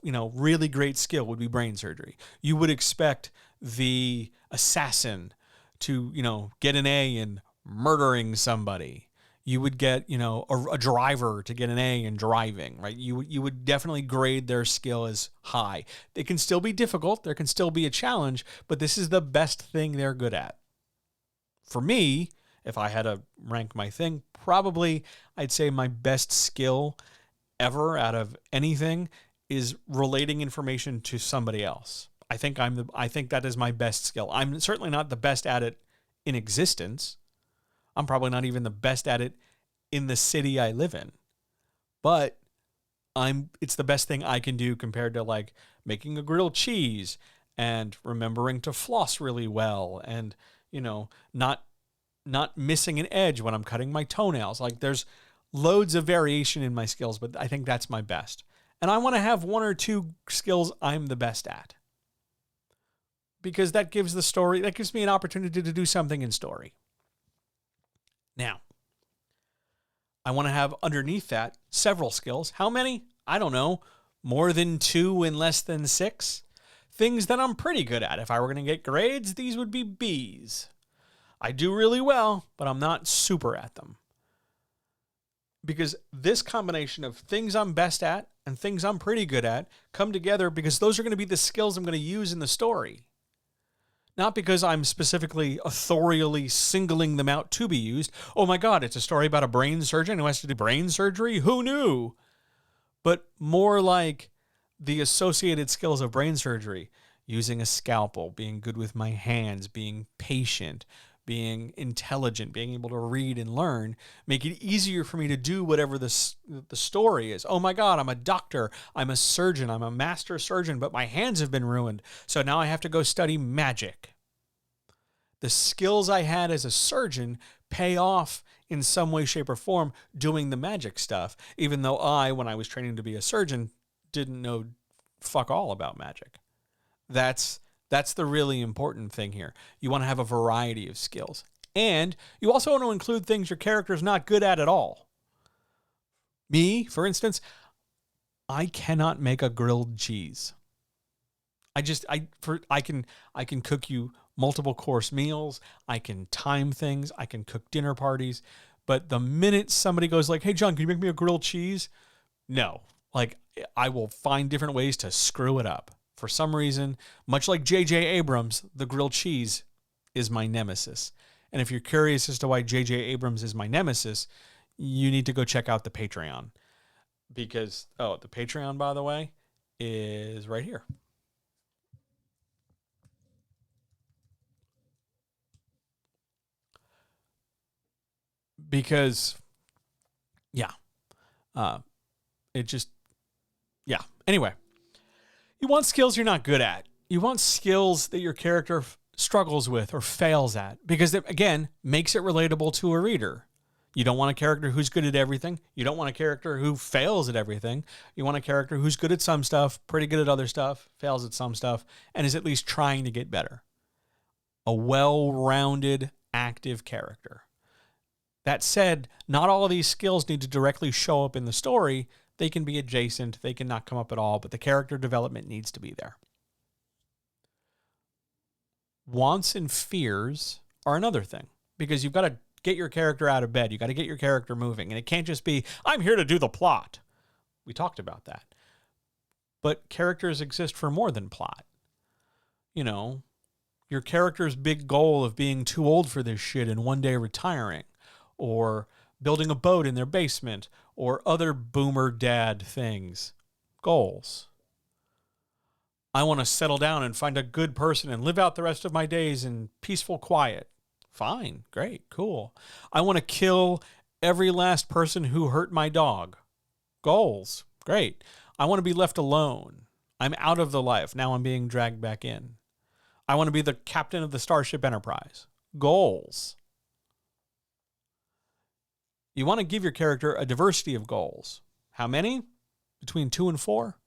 really great skill would be brain surgery. You would expect the assassin to, get an A in murdering somebody. You would get, a driver to get an A in driving, right? You would definitely grade their skill as high. It can still be difficult. There can still be a challenge, but this is the best thing they're good at. For me, if I had to rank my thing, probably I'd say my best skill ever out of anything is relating information to somebody else. I think that is my best skill. I'm certainly not the best at it in existence. I'm probably not even the best at it in the city I live in. But it's the best thing I can do compared to like making a grilled cheese and remembering to floss really well and, not missing an edge when I'm cutting my toenails. Like there's loads of variation in my skills, but I think that's my best. And I want to have one or two skills I'm the best at. Because that gives me an opportunity to do something in story. Now, I want to have underneath that several skills. How many? I don't know. More than 2 and less than 6. Things that I'm pretty good at. If I were going to get grades, these would be Bs. I do really well, but I'm not super at them. Because this combination of things I'm best at and things I'm pretty good at come together because those are going to be the skills I'm going to use in the story. Not because I'm specifically authorially singling them out to be used. Oh my God, it's a story about a brain surgeon who has to do brain surgery? Who knew? But more like the associated skills of brain surgery. Using a scalpel, being good with my hands, being patient, being intelligent, being able to read and learn, make it easier for me to do whatever the story is. Oh my God, I'm a doctor, I'm a surgeon, I'm a master surgeon, but my hands have been ruined, so now I have to go study magic. The skills I had as a surgeon pay off in some way, shape, or form doing the magic stuff, even though when I was training to be a surgeon, didn't know fuck all about magic. That's the really important thing here. You want to have a variety of skills. And you also want to include things your character's not good at all. Me, for instance, I cannot make a grilled cheese. I can cook you multiple course meals. I can time things. I can cook dinner parties. But the minute somebody goes like, hey, John, can you make me a grilled cheese? No. Like, I will find different ways to screw it up. For some reason, much like J.J. Abrams, the grilled cheese is my nemesis. And if you're curious as to why J.J. Abrams is my nemesis, you need to go check out the Patreon. Because, the Patreon, by the way, is right here. Because, anyway. You want skills you're not good at. You want skills that your character struggles with or fails at because it, again, makes it relatable to a reader. You don't want a character who's good at everything. You don't want a character who fails at everything. You want a character who's good at some stuff, pretty good at other stuff, fails at some stuff, and is at least trying to get better. A well-rounded, active character. That said, not all of these skills need to directly show up in the story. They can be adjacent. They can not come up at all, but the character development needs to be there. Wants and fears are another thing, because you've got to get your character out of bed. You got to get your character moving. And it can't just be, I'm here to do the plot. We talked about that. But characters exist for more than plot. You know, your character's big goal of being too old for this shit and one day retiring, or building a boat in their basement, or other boomer dad things. Goals. I want to settle down and find a good person and live out the rest of my days in peaceful quiet. Fine, great, cool. I want to kill every last person who hurt my dog. Goals, great. I want to be left alone. I'm out of the life. Now I'm being dragged back in. I want to be the captain of the Starship Enterprise. Goals. You want to give your character a diversity of goals. How many? Between 2 and 4.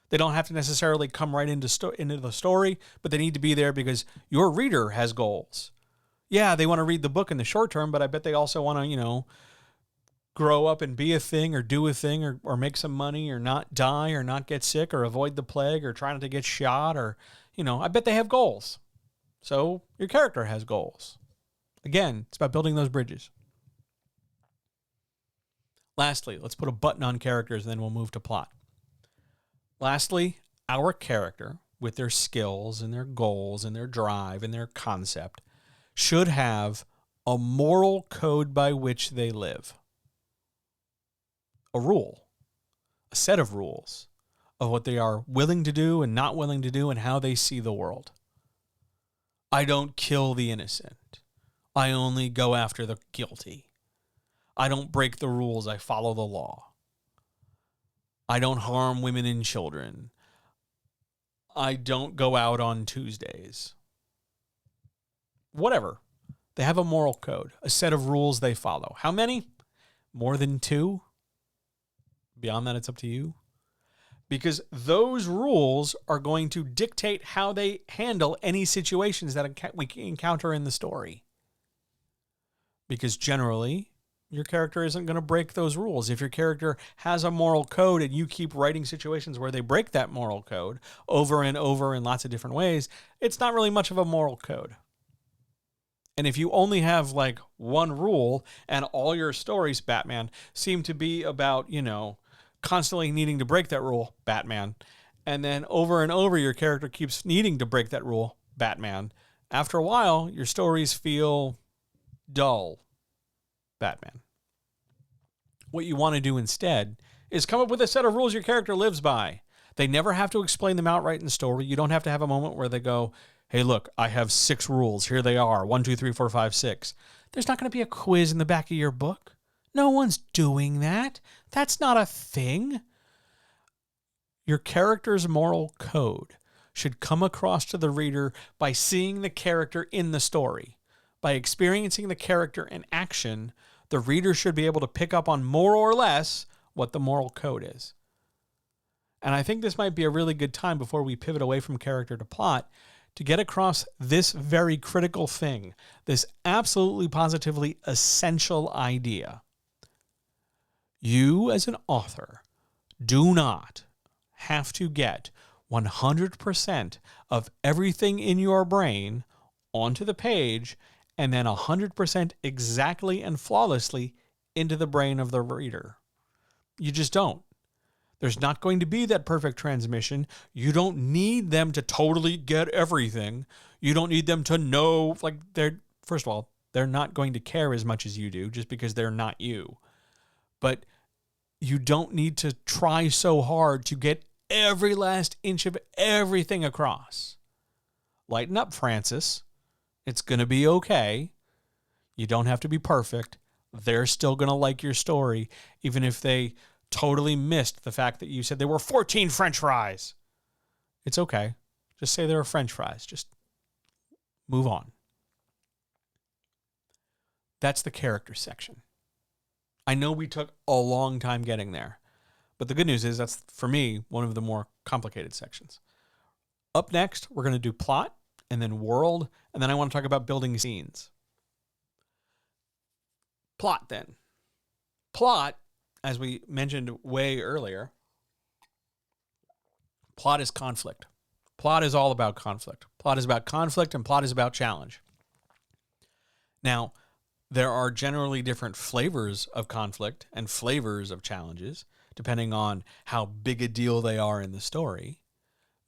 They don't have to necessarily come right into the story, but they need to be there because your reader has goals. Yeah, they want to read the book in the short term, but I bet they also want to, grow up and be a thing or do a thing or make some money or not die or not get sick or avoid the plague or try not to get shot or, I bet they have goals. So your character has goals. Again, it's about building those bridges. Lastly, let's put a button on characters and then we'll move to plot. Lastly, our character, with their skills and their goals and their drive and their concept, should have a moral code by which they live. A rule, a set of rules of what they are willing to do and not willing to do and how they see the world. I don't kill the innocent. I only go after the guilty. I don't break the rules. I follow the law. I don't harm women and children. I don't go out on Tuesdays. Whatever. They have a moral code, a set of rules they follow. How many? More than 2? Beyond that, it's up to you. Because those rules are going to dictate how they handle any situations that we encounter in the story. Because generally, your character isn't going to break those rules. If your character has a moral code and you keep writing situations where they break that moral code over and over in lots of different ways, it's not really much of a moral code. And if you only have like one rule and all your stories, Batman, seem to be about, constantly needing to break that rule, Batman, and then over and over your character keeps needing to break that rule, Batman, after a while, your stories feel dull, Batman. What you want to do instead is come up with a set of rules your character lives by. They never have to explain them outright in the story. You don't have to have a moment where they go, hey, look, I have 6 rules. Here they are. 1, 2, 3, 4, 5, 6. There's not going to be a quiz in the back of your book. No one's doing that. That's not a thing. Your character's moral code should come across to the reader by seeing the character in the story. By experiencing the character in action, the reader should be able to pick up on more or less what the moral code is. And I think this might be a really good time before we pivot away from character to plot to get across this very critical thing, this absolutely positively essential idea. You as an author do not have to get 100% of everything in your brain onto the page and then 100% exactly and flawlessly into the brain of the reader. You just don't. There's not going to be that perfect transmission. You don't need them to totally get everything. You don't need them to know, first of all, they're not going to care as much as you do just because they're not you. But you don't need to try so hard to get every last inch of everything across. Lighten up, Francis. It's going to be okay. You don't have to be perfect. They're still going to like your story, even if they totally missed the fact that you said there were 14 French fries. It's okay. Just say there are French fries. Just move on. That's the character section. I know we took a long time getting there, but the good news is that's, for me, one of the more complicated sections. Up next, we're going to do plot, and then world, and then I want to talk about building scenes. Plot, then. Plot, as we mentioned way earlier, plot is conflict. Plot is all about conflict. Plot is about conflict, and plot is about challenge. Now, there are generally different flavors of conflict and flavors of challenges, depending on how big a deal they are in the story.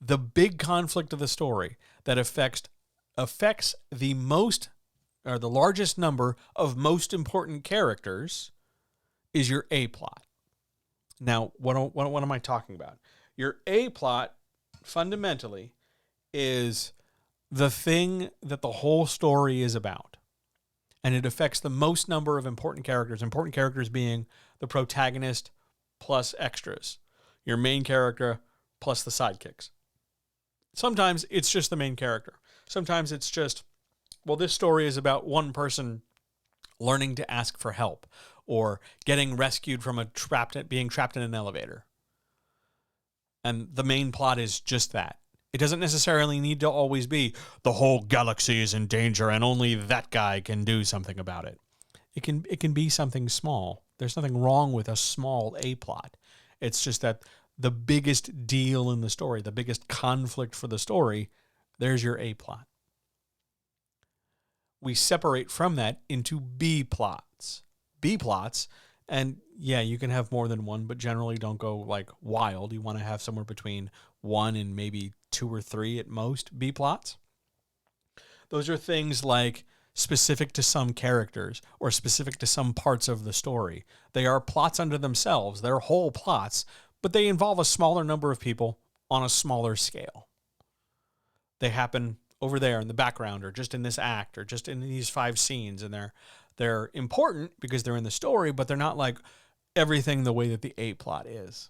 The big conflict of the story that affects the most, or the largest number of most important characters is your A plot. Now, what am I talking about? Your A plot, fundamentally, is the thing that the whole story is about. And it affects the most number of important characters being the protagonist plus extras, your main character plus the sidekicks. Sometimes it's just the main character. Sometimes it's just, well, this story is about one person learning to ask for help or getting rescued from being trapped in an elevator. And the main plot is just that. It doesn't necessarily need to always be the whole galaxy is in danger and only that guy can do something about it. It can be something small. There's nothing wrong with a small A plot. It's just that the biggest deal in the story, the biggest conflict for the story, there's your A plot. We separate from that into B plots. B plots, and yeah, you can have more than one, but generally don't go like wild. You want to have somewhere between 1 and maybe 2 or 3 at most B plots. Those are things like specific to some characters or specific to some parts of the story. They are plots unto themselves. They're whole plots, but they involve a smaller number of people on a smaller scale. They happen over there in the background or just in this act or just in these 5 scenes, and they're important because they're in the story, but they're not like everything the way that the A plot is.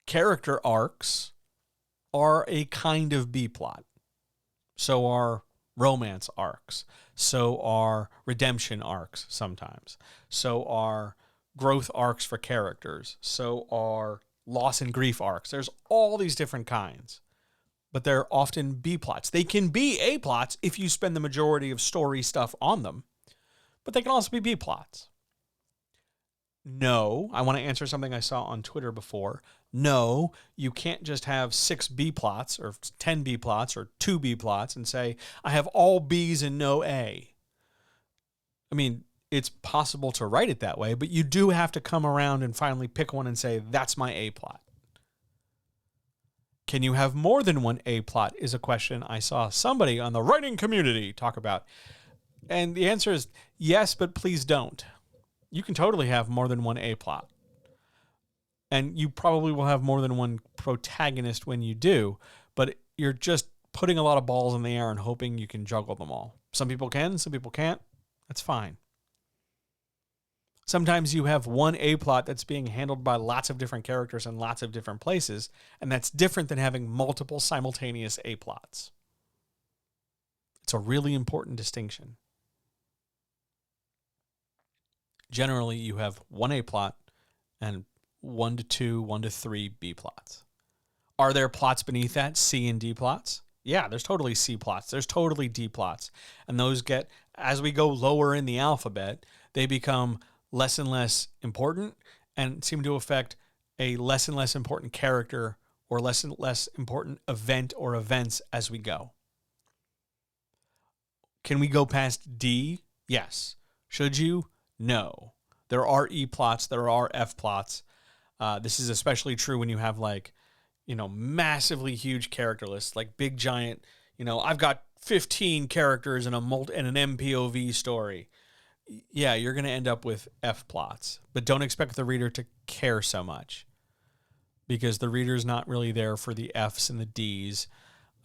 Character arcs are a kind of B plot. So are romance arcs. So are redemption arcs sometimes. So are growth arcs for characters. So are loss and grief arcs. There's all these different kinds, but they're often B plots. They can be A plots if you spend the majority of story stuff on them, but they can also be B plots. No, I want to answer something I saw on Twitter before. No, you can't just have 6 B plots or 10 B plots or 2 B plots and say, I have all Bs and no A. I mean, it's possible to write it that way, but you do have to come around and finally pick one and say, that's my A plot. Can you have more than one A plot is a question I saw somebody on the writing community talk about. And the answer is yes, but please don't. You can totally have more than one A plot. And you probably will have more than one protagonist when you do, but you're just putting a lot of balls in the air and hoping you can juggle them all. Some people can, some people can't. That's fine. Sometimes you have one A plot that's being handled by lots of different characters in lots of different places, and that's different than having multiple simultaneous A plots. It's a really important distinction. Generally, you have one A plot and 1 to 2, 1 to 3 B plots. Are there plots beneath that, C and D plots? Yeah, there's totally C plots. There's totally D plots. And those get, as we go lower in the alphabet, they become less and less important and seem to affect a less and less important character or less and less important event or events as we go. Can we go past D? Yes. Should you? No. There are E plots. There are F plots. This is especially true when you have massively huge character lists, like big giant, I've got 15 characters in an MPOV story. Yeah, you're going to end up with F plots, but don't expect the reader to care so much because the reader's not really there for the Fs and the Ds,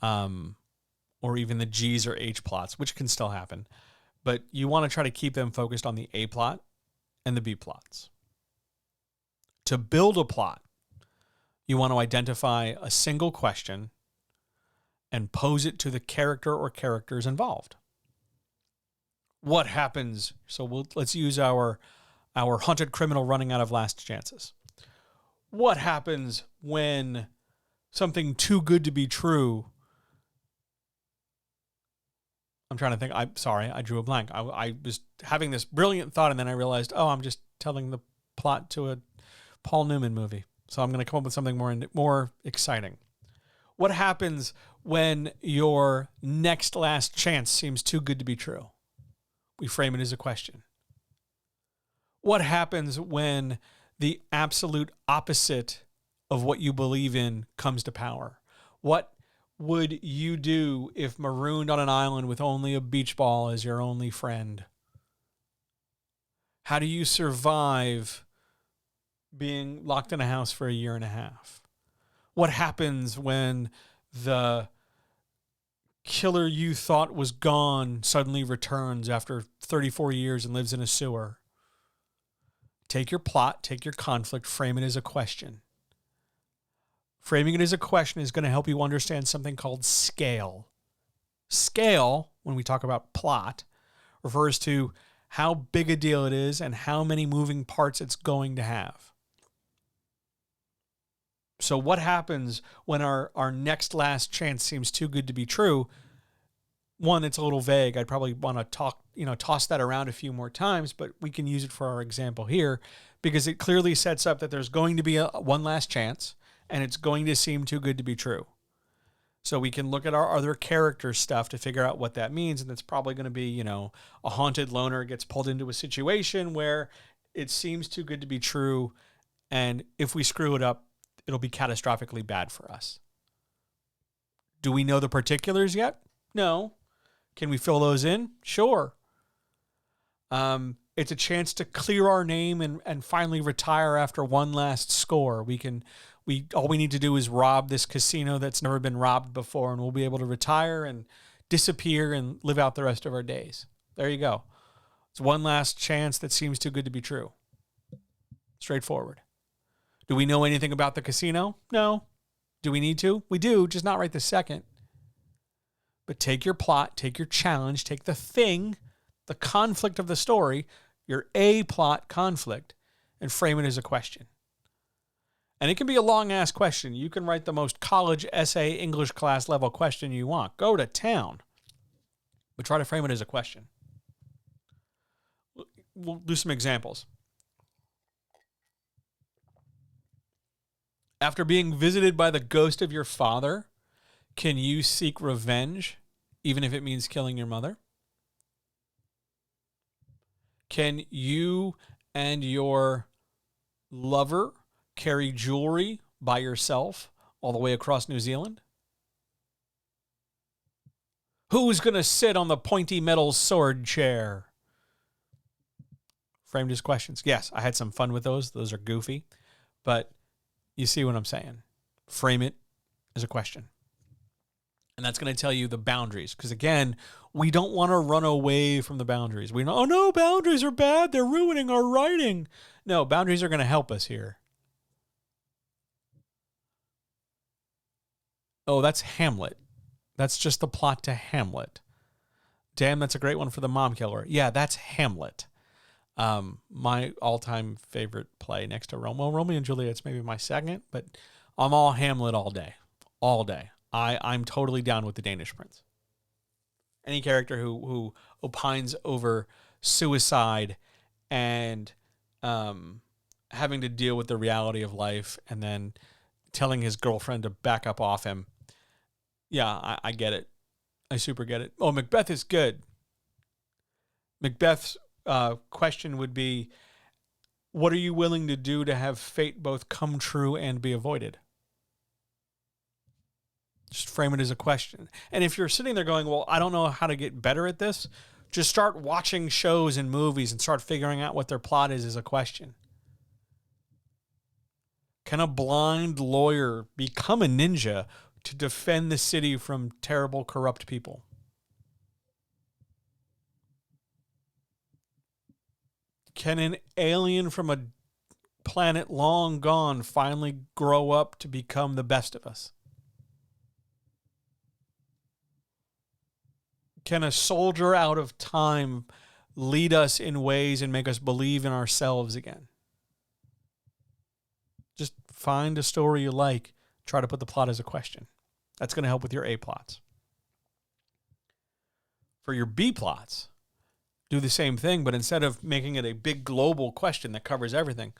or even the Gs or H plots, which can still happen. But you want to try to keep them focused on the A plot and the B plots. To build a plot, you want to identify a single question and pose it to the character or characters involved. What happens? So let's use our our hunted criminal running out of last chances. What happens when something too good to be true? I'm trying to think. I'm sorry, I drew a blank. I was having this brilliant thought, and then I realized, oh, I'm just telling the plot to a Paul Newman movie. So I'm going to come up with something more exciting. What happens when your next last chance seems too good to be true? We frame it as a question. What happens when the absolute opposite of what you believe in comes to power? What would you do if marooned on an island with only a beach ball as your only friend? How do you survive being locked in a house for a year and a half? What happens when the killer you thought was gone suddenly returns after 34 years and lives in a sewer? Take your plot, take your conflict, frame it as a question. Framing it as a question is going to help you understand something called scale. Scale, when we talk about plot, refers to how big a deal it is and how many moving parts it's going to have. So what happens when our next last chance seems too good to be true? One, it's a little vague. I'd probably want to toss that around a few more times, but we can use it for our example here because it clearly sets up that there's going to be one last chance and it's going to seem too good to be true. So we can look at our other character stuff to figure out what that means. And it's probably going to be, a haunted loner gets pulled into a situation where it seems too good to be true. And if we screw it up, it'll be catastrophically bad for us. Do we know the particulars yet? No. Can we fill those in? Sure. It's a chance to clear our name and finally retire after one last score. All we need to do is rob this casino that's never been robbed before, and we'll be able to retire and disappear and live out the rest of our days. There you go. It's one last chance that seems too good to be true. Straightforward. Do we know anything about the casino? No. Do we need to? We do, just not right this second. But take your plot, take your challenge, take the thing, the conflict of the story, your A-plot conflict, and frame it as a question. And it can be a long-ass question. You can write the most college essay English class level question you want. Go to town. But try to frame it as a question. We'll do some examples. After being visited by the ghost of your father, can you seek revenge, even if it means killing your mother? Can you and your lover carry jewelry by yourself all the way across New Zealand? Who's going to sit on the pointy metal sword chair? Framed as questions. Yes, I had some fun with those. Those are goofy. But you see what I'm saying. Frame it as a question. And that's going to tell you the boundaries. Because again, we don't want to run away from the boundaries. We know, oh no, boundaries are bad. They're ruining our writing. No, boundaries are going to help us here. Oh, that's Hamlet. That's just the plot to Hamlet. Damn, that's a great one for the mom killer. Yeah, that's Hamlet. My all-time favorite play next to Romeo and Juliet's maybe my second, but I'm all Hamlet all day. All day. I'm totally down with the Danish Prince. Any character who opines over suicide and having to deal with the reality of life and then telling his girlfriend to back up off him. Yeah, I get it. I super get it. Oh, Macbeth is good. Macbeth's question would be, what are you willing to do to have fate both come true and be avoided? Just frame it as a question. And if you're sitting there going, well, I don't know how to get better at this, just start watching shows and movies and start figuring out what their plot is as a question. Can a blind lawyer become a ninja to defend the city from terrible, corrupt people? Can an alien from a planet long gone finally grow up to become the best of us? Can a soldier out of time lead us in ways and make us believe in ourselves again. Just find a story you like. Try to put the plot as a question. That's going to help with your A plots. For your B plots, do the same thing, but instead of making it a big global question that covers everything,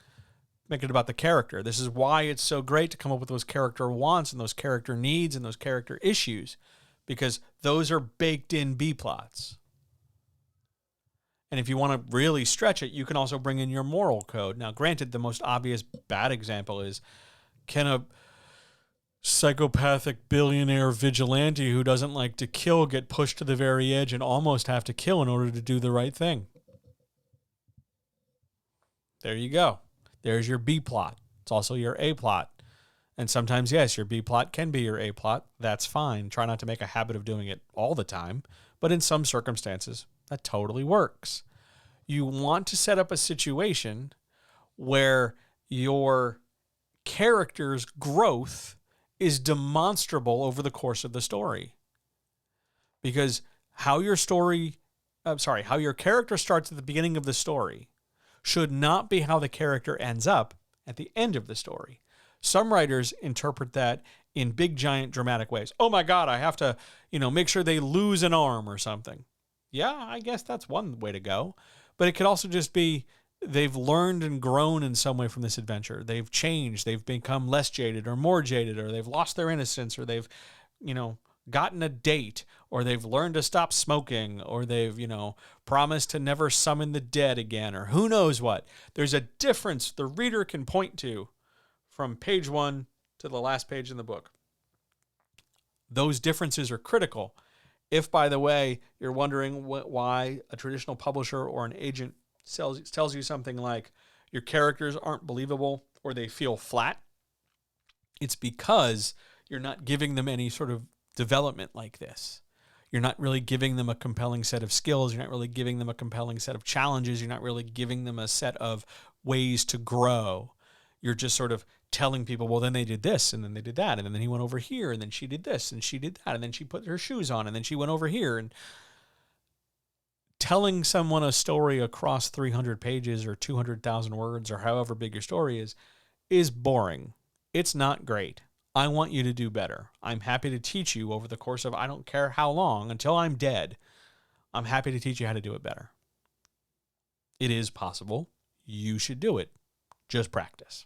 make it about the character. This is why it's so great to come up with those character wants and those character needs and those character issues, because those are baked in B plots. And if you want to really stretch it, you can also bring in your moral code. Now, granted, the most obvious bad example is, can a psychopathic billionaire vigilante who doesn't like to kill get pushed to the very edge and almost have to kill in order to do the right thing? There you go. There's your B plot. It's also your A plot. And sometimes, yes, your B plot can be your A plot. That's fine. Try not to make a habit of doing it all the time. But in some circumstances, that totally works. You want to set up a situation where your character's growth is demonstrable over the course of the story. Because how your character starts at the beginning of the story should not be how the character ends up at the end of the story. Some writers interpret that in big, giant, dramatic ways. Oh my God, I have to, make sure they lose an arm or something. Yeah, I guess that's one way to go. But it could also just be they've learned and grown in some way from this adventure. They've changed. They've become less jaded or more jaded, or they've lost their innocence, or they've, gotten a date, or they've learned to stop smoking, or they've, promised to never summon the dead again, or who knows what. There's a difference the reader can point to from page 1 to the last page in the book. Those differences are critical. If, by the way, you're wondering why a traditional publisher or an agent tells you something like your characters aren't believable or they feel flat, it's because you're not giving them any sort of development like this. You're not really giving them a compelling set of skills. You're not really giving them a compelling set of challenges. You're not really giving them a set of ways to grow. You're just sort of telling people, well, then they did this, and then they did that, and then he went over here, and then she did this, and she did that, and then she put her shoes on, and then she went over here. And telling someone a story across 300 pages or 200,000 words or however big your story is boring. It's not great. I want you to do better. I'm happy to teach you over the course of I don't care how long, until I'm dead. I'm happy to teach you how to do it better. It is possible. You should do it. Just practice.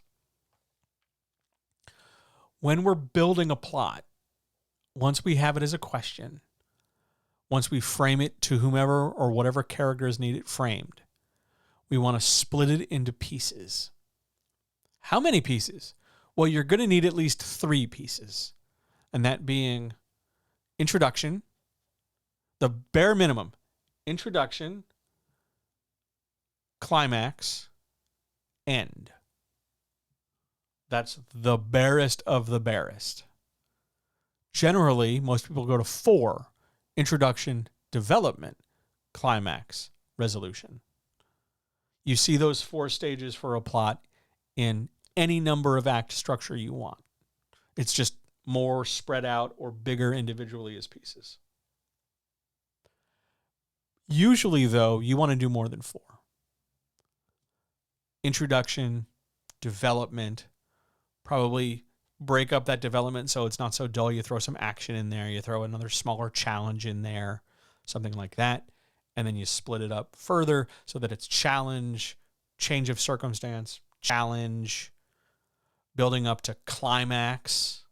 When we're building a plot, once we have it as a question, once we frame it to whomever or whatever characters need it framed, we want to split it into pieces. How many pieces? Well, you're going to need at least 3 pieces, and that being introduction, the bare minimum, introduction, climax, end. That's the barest of the barest. Generally, most people go to 4, introduction, development, climax, resolution. You see those 4 stages for a plot in any number of act structure you want. It's just more spread out or bigger individually as pieces. Usually, though, you want to do more than 4. Introduction, development, probably break up that development so it's not so dull. You throw some action in there. You throw another smaller challenge in there, something like that. And then you split it up further so that it's challenge, change of circumstance, challenge, building up to climax.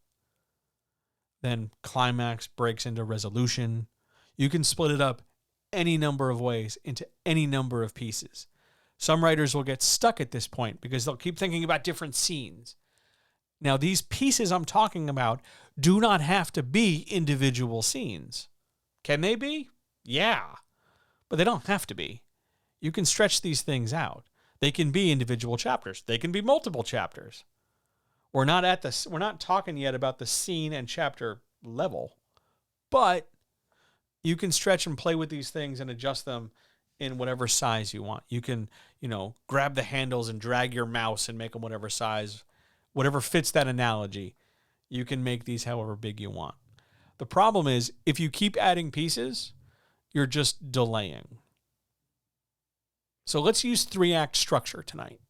Then climax breaks into resolution. You can split it up any number of ways into any number of pieces. Some writers will get stuck at this point because they'll keep thinking about different scenes. Now, these pieces I'm talking about do not have to be individual scenes. Can they be? Yeah, but they don't have to be. You can stretch these things out. They can be individual chapters. They can be multiple chapters. We're not talking yet about the scene and chapter level, but you can stretch and play with these things and adjust them in whatever size you want. You can, grab the handles and drag your mouse and make them whatever size, whatever fits that analogy. You can make these however big you want. The problem is if you keep adding pieces, you're just delaying. So let's use 3-act structure tonight.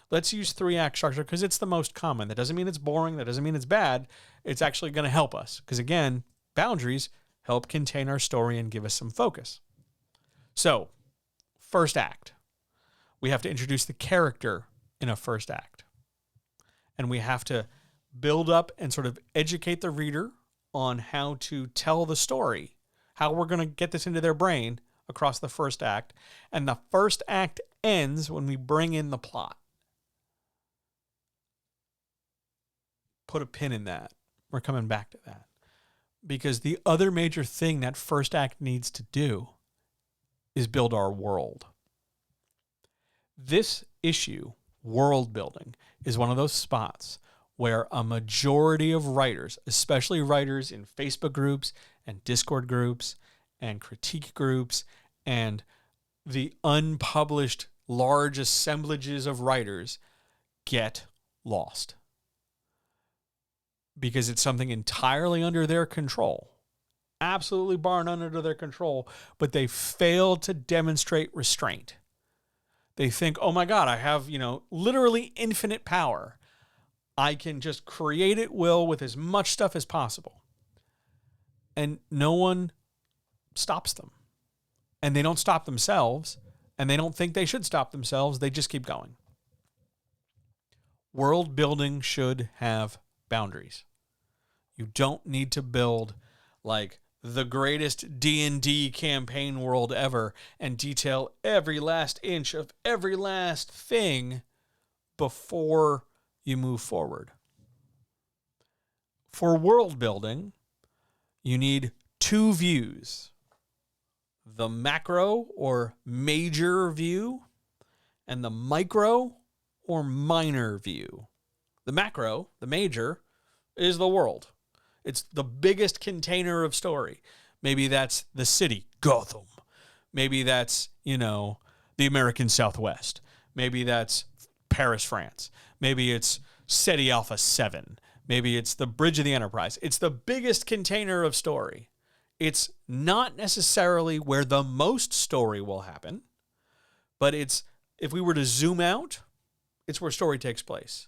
Let's use 3-act structure because it's the most common. That doesn't mean it's boring. That doesn't mean it's bad. It's actually going to help us because, again, boundaries help contain our story and give us some focus. So, first act. We have to introduce the character in a first act. And we have to build up and sort of educate the reader on how to tell the story, how we're going to get this into their brain across the first act. And the first act ends when we bring in the plot. Put a pin in that. We're coming back to that. Because the other major thing that first act needs to do is build our world. This issue, world building, is one of those spots where a majority of writers, especially writers in Facebook groups and Discord groups and critique groups and the unpublished large assemblages of writers, get lost. Because it's something entirely under their control. Absolutely bar none under their control, but they fail to demonstrate restraint. They think, oh my God, I have, literally infinite power. I can just create at will with as much stuff as possible. And no one stops them. And they don't stop themselves, and they don't think they should stop themselves. They just keep going. World building should have boundaries. You don't need to build like the greatest D&D campaign world ever and detail every last inch of every last thing before you move forward. For world building, you need 2 views. The macro or major view and the micro or minor view. The macro, the major, is the world. It's the biggest container of story. Maybe that's the city, Gotham. Maybe that's, the American Southwest. Maybe that's Paris, France. Maybe it's SETI Alpha 7. Maybe it's the Bridge of the Enterprise. It's the biggest container of story. It's not necessarily where the most story will happen, but it's, if we were to zoom out, it's where story takes place.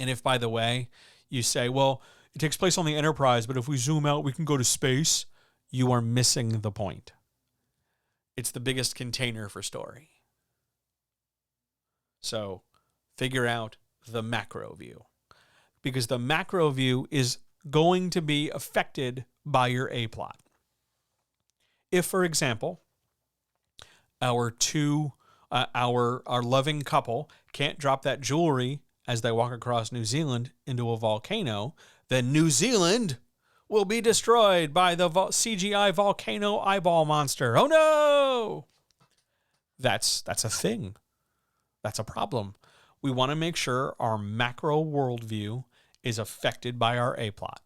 And if, by the way, you say, well, it takes place on the Enterprise, but if we zoom out, we can go to space, you are missing the point. It's the biggest container for story. So figure out the macro view, because the macro view is going to be affected by your A plot. If, for example, our loving couple can't drop that jewelry as they walk across New Zealand into a volcano, then New Zealand will be destroyed by the CGI volcano eyeball monster. Oh no! That's a thing. That's a problem. We want to make sure our macro worldview is affected by our A plot.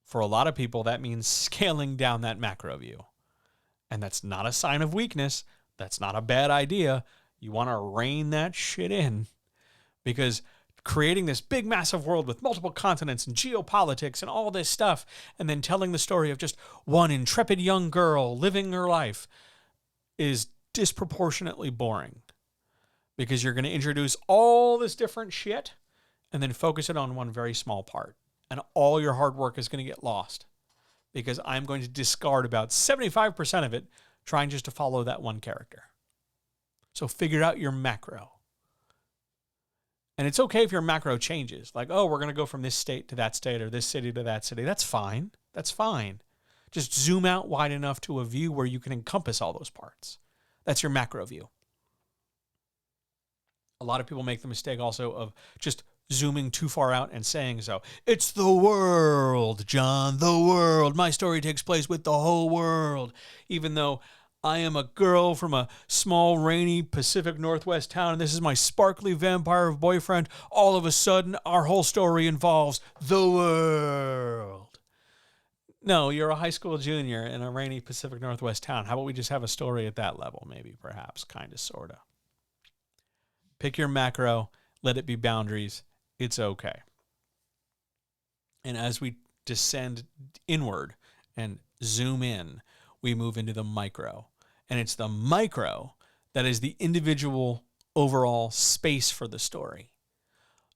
For a lot of people, that means scaling down that macro view. And that's not a sign of weakness. That's not a bad idea. You want to rein that shit in. Because creating this big, massive world with multiple continents and geopolitics and all this stuff, and then telling the story of just one intrepid young girl living her life is disproportionately boring. Because you're going to introduce all this different shit and then focus it on one very small part. And all your hard work is going to get lost. Because I'm going to discard about 75% of it trying just to follow that one character. So figure out your macro. And it's okay if your macro changes. Like, oh, we're going to go from this state to that state or this city to that city. That's fine. That's fine. Just zoom out wide enough to a view where you can encompass all those parts. That's your macro view. A lot of people make the mistake also of just zooming too far out and saying so. It's the world, John, the world. My story takes place with the whole world. Even though I am a girl from a small, rainy Pacific Northwest town, and this is my sparkly vampire boyfriend, all of a sudden, our whole story involves the world. No, you're a high school junior in a rainy Pacific Northwest town. How about we just have a story at that level, maybe, perhaps, kind of, sort of. Pick your macro, let it be boundaries. It's okay. And as we descend inward and zoom in, we move into the micro. and it's the micro that is the individual overall space for the story.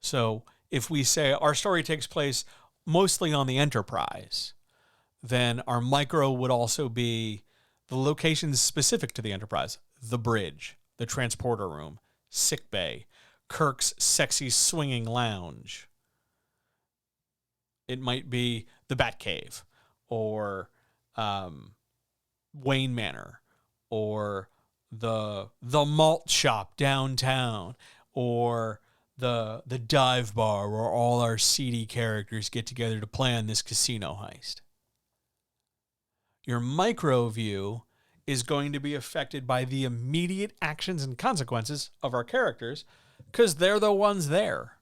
So if we say our story takes place mostly on the Enterprise, then our micro would also be the locations specific to the Enterprise: the bridge, the transporter room, sick bay, Kirk's sexy swinging lounge. It might be the Batcave, or Wayne Manor, or the malt shop downtown, or the dive bar where all our seedy characters get together to plan this casino heist. Your micro view is going to be affected by the immediate actions and consequences of our characters, because they're the ones there.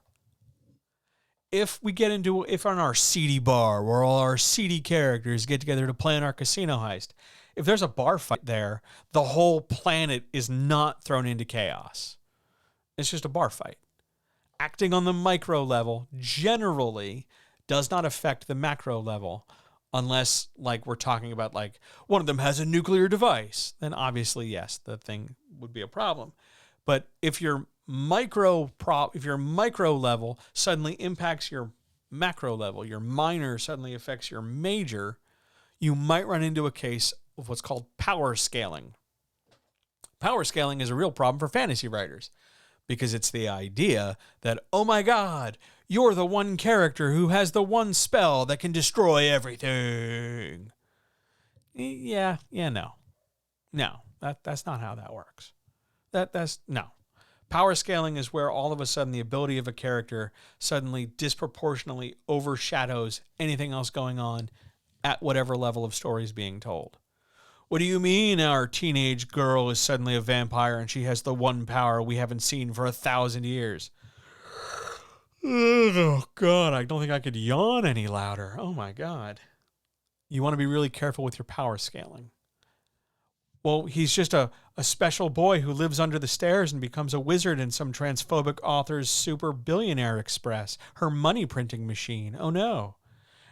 If on our seedy bar where all our seedy characters get together to plan our casino heist, if there's a bar fight there, the whole planet is not thrown into chaos. It's just a bar fight. Acting on the micro level generally does not affect the macro level, unless, like, we're talking about, like, one of them has a nuclear device. Then obviously, yes, the thing would be a problem. But if your micro level suddenly impacts your macro level, your minor suddenly affects your major, you might run into a case of what's called power scaling. Power scaling is a real problem for fantasy writers, because it's the idea that, oh my God, you're the one character who has the one spell that can destroy everything. No, that's not how that works. No. Power scaling is where all of a sudden the ability of a character suddenly disproportionately overshadows anything else going on at whatever level of story is being told. What do you mean our teenage girl is suddenly a vampire and she has the one power we haven't seen for 1,000 years? Oh, God, I don't think I could yawn any louder. Oh, my God. You want to be really careful with your power scaling. Well, he's just a special boy who lives under the stairs and becomes a wizard in some transphobic author's super billionaire express, her money printing machine. Oh, no.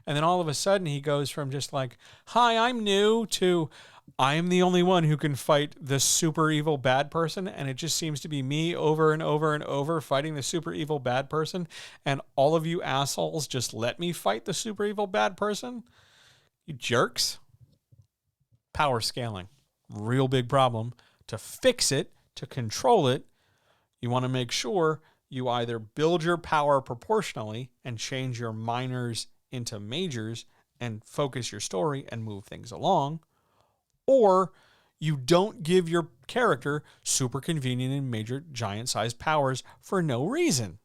And then all of a sudden he goes from just like, hi, I'm new, to I'm the only one who can fight the super evil bad person. And it just seems to be me over and over and over fighting the super evil bad person. And all of you assholes just let me fight the super evil bad person. You jerks. Power scaling. Real big problem. To fix it, to control it, you want to make sure you either build your power proportionally and change your minors into majors and focus your story and move things along, or you don't give your character super convenient and major giant-sized powers for no reason.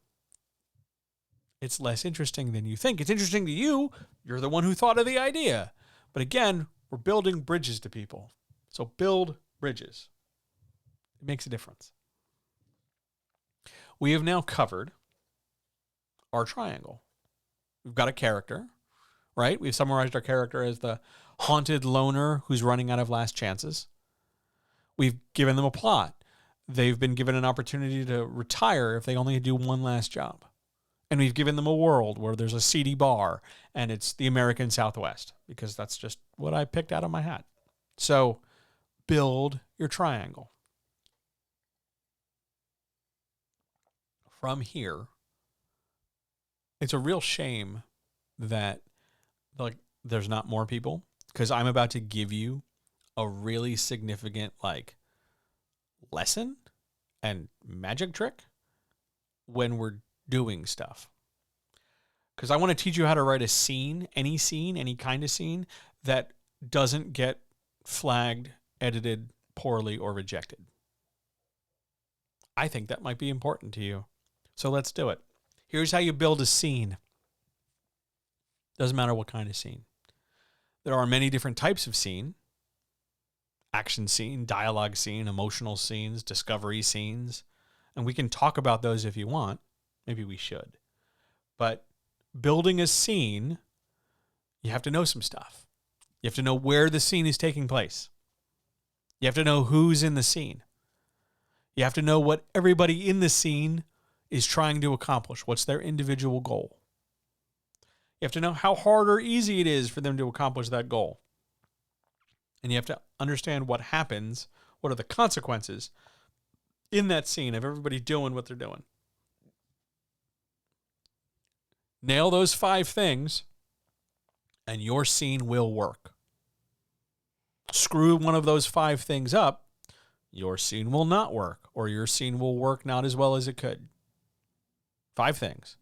It's less interesting than you think. It's interesting to you. You're the one who thought of the idea. But again, we're building bridges to people. So build bridges. It makes a difference. We have now covered our triangle. We've got a character, right? We've summarized our character as the haunted loner who's running out of last chances. We've given them a plot. They've been given an opportunity to retire if they only do one last job. And we've given them a world where there's a seedy bar and it's the American Southwest, because that's just what I picked out of my hat. So build your triangle. From here, it's a real shame that there's not more people, because I'm about to give you a really significant lesson and magic trick when we're doing stuff. Because I want to teach you how to write a scene, any kind of scene that doesn't get flagged, edited poorly, or rejected. I think that might be important to you. So let's do it. Here's how you build a scene. Doesn't matter what kind of scene. There are many different types of scene. Action scene, dialogue scene, emotional scenes, discovery scenes. And we can talk about those if you want. Maybe we should. But building a scene, you have to know some stuff. You have to know where the scene is taking place. You have to know who's in the scene. You have to know what everybody in the scene is trying to accomplish. What's their individual goal? You have to know how hard or easy it is for them to accomplish that goal. And you have to understand what happens What are the consequences in that scene of everybody doing what they're doing? Nail those 5 things, and your scene will work. Screw one of those 5 things up, your scene will not work, or your scene will work not as well as it could. 5 things.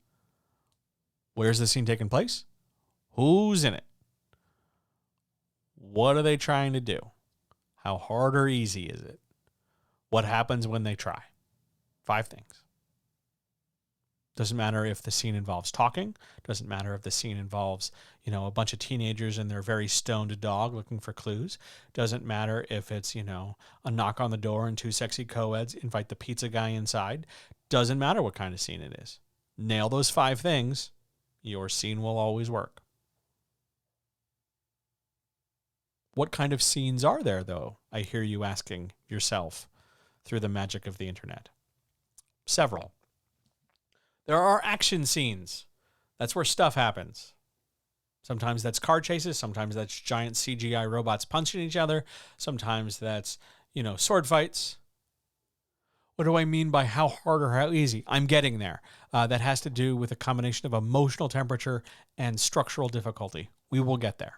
Where's the scene taking place? Who's in it? What are they trying to do? How hard or easy is it? What happens when they try? 5 things. Doesn't matter if the scene involves talking. Doesn't matter if the scene involves, a bunch of teenagers and their very stoned dog looking for clues. Doesn't matter if it's, a knock on the door and 2 sexy co-eds invite the pizza guy inside. Doesn't matter what kind of scene it is. Nail those 5 things. Your scene will always work. What kind of scenes are there, though? I hear you asking yourself through the magic of the internet. Several. There are action scenes. That's where stuff happens. Sometimes that's car chases. Sometimes that's giant CGI robots punching each other. Sometimes that's, sword fights. What do I mean by how hard or how easy? I'm getting there. That has to do with a combination of emotional temperature and structural difficulty. We will get there.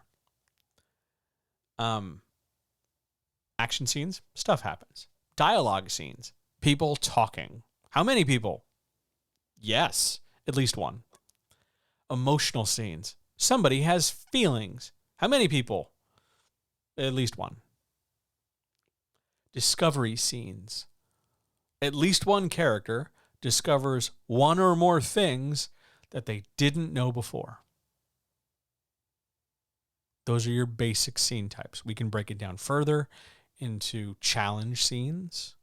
Action scenes, stuff happens. Dialogue scenes, people talking. How many people? Yes, at least one. Emotional scenes, somebody has feelings. How many people? At least one. Discovery scenes, at least one character discovers one or more things that they didn't know before. Those are your basic scene types. We can break it down further into challenge scenes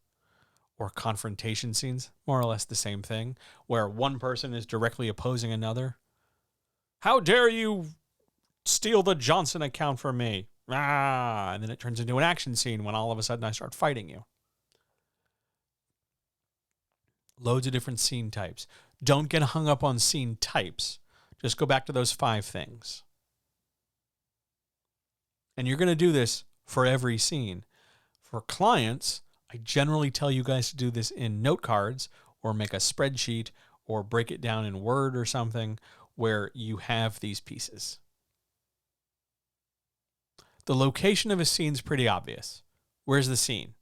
or confrontation scenes, more or less the same thing, where one person is directly opposing another. How dare you steal the Johnson account from me? And then it turns into an action scene when all of a sudden I start fighting you. Loads of different scene types. Don't get hung up on scene types. Just go back to those 5 things. And you're going to do this for every scene. For clients, I generally tell you guys to do this in note cards or make a spreadsheet or break it down in Word or something where you have these pieces. The location of a scene is pretty obvious. Where's the scene?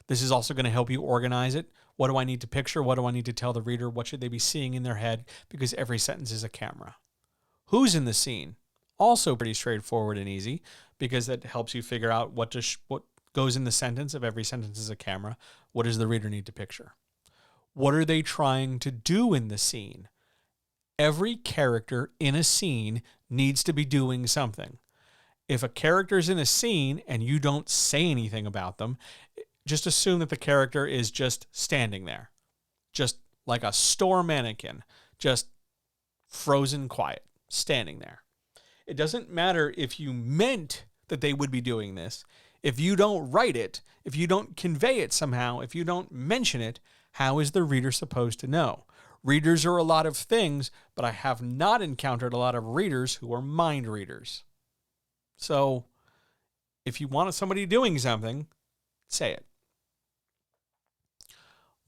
This is also going to help you organize it. What do I need to picture? What do I need to tell the reader? What should they be seeing in their head? Because every sentence is a camera. Who's in the scene? Also pretty straightforward and easy because that helps you figure out what goes in the sentence. If every sentence is a camera, what does the reader need to picture? What are they trying to do in the scene? Every character in a scene needs to be doing something. If a character's in a scene and you don't say anything about them, just assume that the character is just standing there, just like a store mannequin, just frozen quiet, standing there. It doesn't matter if you meant that they would be doing this. If you don't write it, if you don't convey it somehow, if you don't mention it, how is the reader supposed to know? Readers are a lot of things, but I have not encountered a lot of readers who are mind readers. So if you want somebody doing something, say it.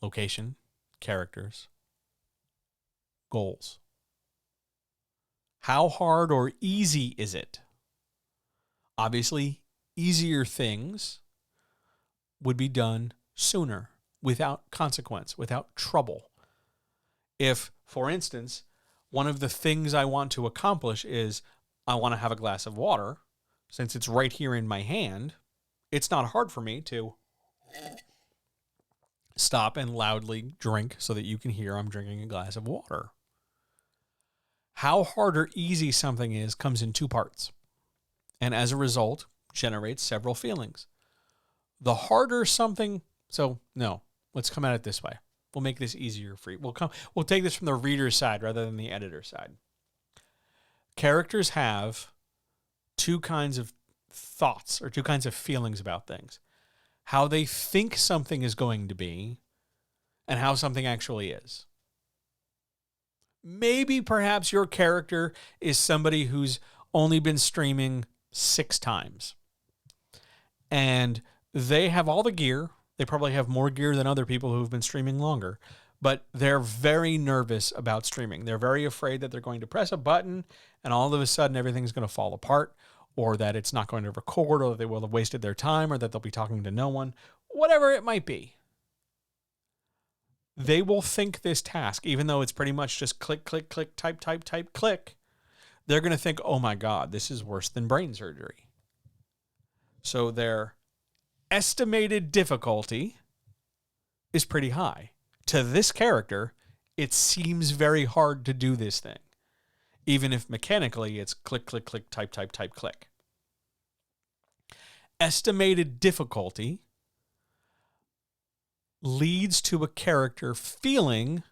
Location, characters, goals. How hard or easy is it? Obviously, easier things would be done sooner, without consequence, without trouble. If, for instance, one of the things I want to accomplish is I want to have a glass of water, since it's right here in my hand, it's not hard for me to stop and loudly drink so that you can hear I'm drinking a glass of water. How hard or easy something is comes in 2 parts, and as a result, generates several feelings. The harder something, let's come at it this way. We'll make this easier for you. We'll take this from the reader's side rather than the editor's side. Characters have 2 kinds of thoughts or 2 kinds of feelings about things. How they think something is going to be and how something actually is. Maybe perhaps your character is somebody who's only been streaming 6 times. And they have all the gear, They probably have more gear than other people who've been streaming longer. But they're very nervous about streaming. They're very afraid that they're going to press a button and all of a sudden everything's going to fall apart, or that it's not going to record, or that they will have wasted their time, or that they'll be talking to no one, whatever it might be. They will think this task, even though it's pretty much just click, click, click, type, type, type, click. They're going to think, oh my God, this is worse than brain surgery. So their estimated difficulty is pretty high. To this character, it seems very hard to do this thing, even if mechanically it's click, click, click, type, type, type, click. Estimated difficulty leads to a character feeling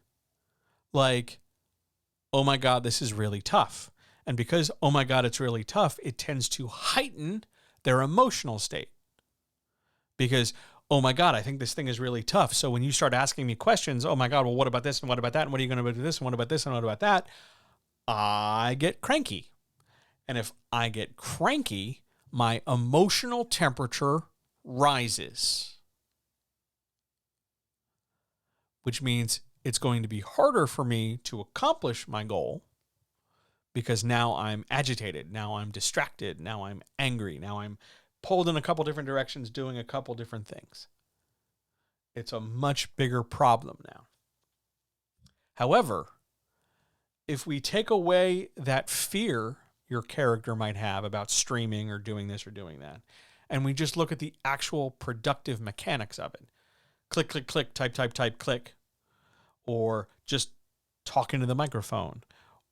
like, oh my God, this is really tough. And because, oh my God, it's really tough, it tends to heighten their emotional state. Because, oh my God, I think this thing is really tough. So when you start asking me questions, oh my God, well, what about this and what about that? And what are you going to do this? And what about this and what about that? I get cranky. And if I get cranky, my emotional temperature rises. Which means it's going to be harder for me to accomplish my goal, because now I'm agitated, now I'm distracted, now I'm angry, now I'm pulled in a couple different directions doing a couple different things. It's a much bigger problem now. However, if we take away that fear your character might have about streaming or doing this or doing that, and we just look at the actual productive mechanics of it, click, click, click, type, type, type, click, or just talk into the microphone,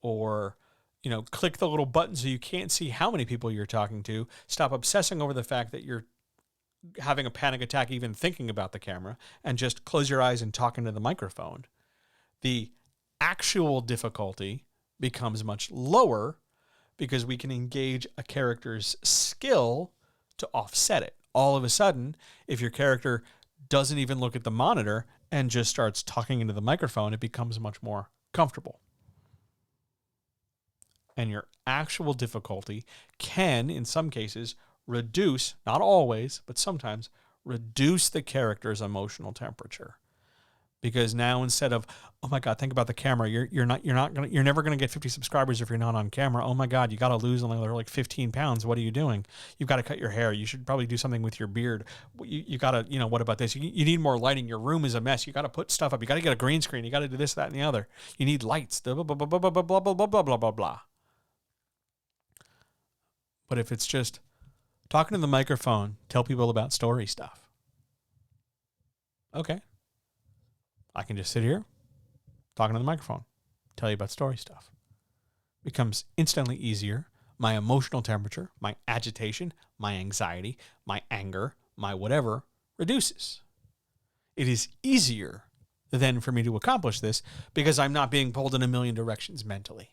or, click the little button so you can't see how many people you're talking to. Stop obsessing over the fact that you're having a panic attack even thinking about the camera, and just close your eyes and talk into the microphone. The actual difficulty becomes much lower because we can engage a character's skill to offset it. All of a sudden, if your character doesn't even look at the monitor and just starts talking into the microphone, it becomes much more comfortable. And your actual difficulty can, in some cases, reduce, not always, but sometimes, reduce the character's emotional temperature. Because now, instead of, oh my God, think about the camera. You're never gonna get 50 subscribers if you're not on camera. Oh my God, you got to lose only like 15 pounds. What are you doing? You've got to cut your hair. You should probably do something with your beard. You got to, what about this? You need more lighting. Your room is a mess. You got to put stuff up. You got to get a green screen. You got to do this, that, and the other. You need lights. Blah blah blah blah blah blah blah blah blah blah blah blah. But if it's just talking to the microphone, tell people about story stuff. Okay. I can just sit here, talking to the microphone, tell you about story stuff. Becomes instantly easier. My emotional temperature, my agitation, my anxiety, my anger, my whatever reduces. It is easier then for me to accomplish this because I'm not being pulled in a million directions mentally.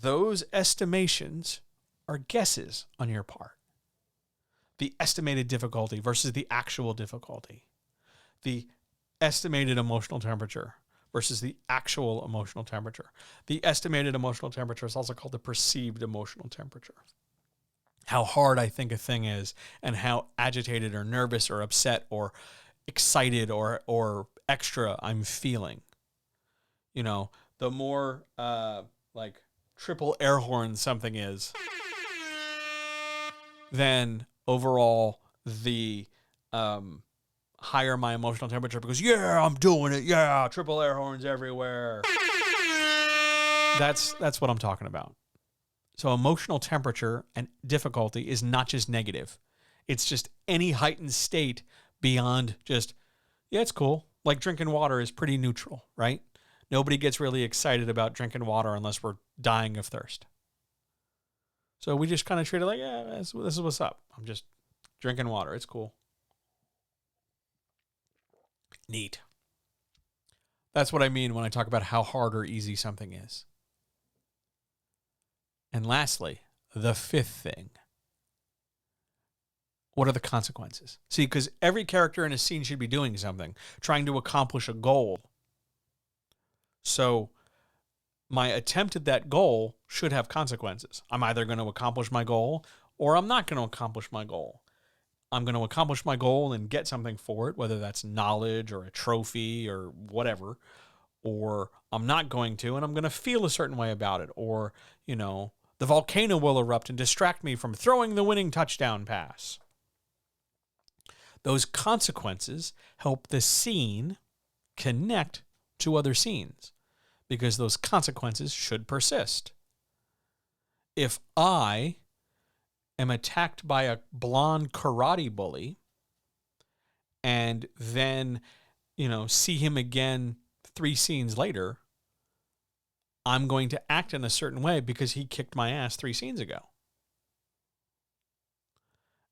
Those estimations are guesses on your part. The estimated difficulty versus the actual difficulty. The estimated emotional temperature versus the actual emotional temperature. The estimated emotional temperature is also called the perceived emotional temperature. How hard I think a thing is, and how agitated or nervous or upset or excited or extra I'm feeling. The more like triple air horn something is, then overall the higher my emotional temperature, because I'm doing it. Yeah, triple air horns everywhere. That's what I'm talking about. So emotional temperature and difficulty is not just negative. It's just any heightened state beyond just, it's cool. Like drinking water is pretty neutral, right? Nobody gets really excited about drinking water unless we're dying of thirst. So we just kind of treat it like, this is what's up. I'm just drinking water. It's cool. Neat. That's what I mean when I talk about how hard or easy something is. And lastly, the fifth thing. What are the consequences? See, because every character in a scene should be doing something, trying to accomplish a goal. So my attempt at that goal should have consequences. I'm either going to accomplish my goal or I'm not going to accomplish my goal. I'm going to accomplish my goal and get something for it, whether that's knowledge or a trophy or whatever, or I'm not going to, and I'm going to feel a certain way about it, or, the volcano will erupt and distract me from throwing the winning touchdown pass. Those consequences help the scene connect to other scenes because those consequences should persist. If I am attacked by a blonde karate bully and then, see him again 3 scenes later, I'm going to act in a certain way because he kicked my ass 3 scenes ago.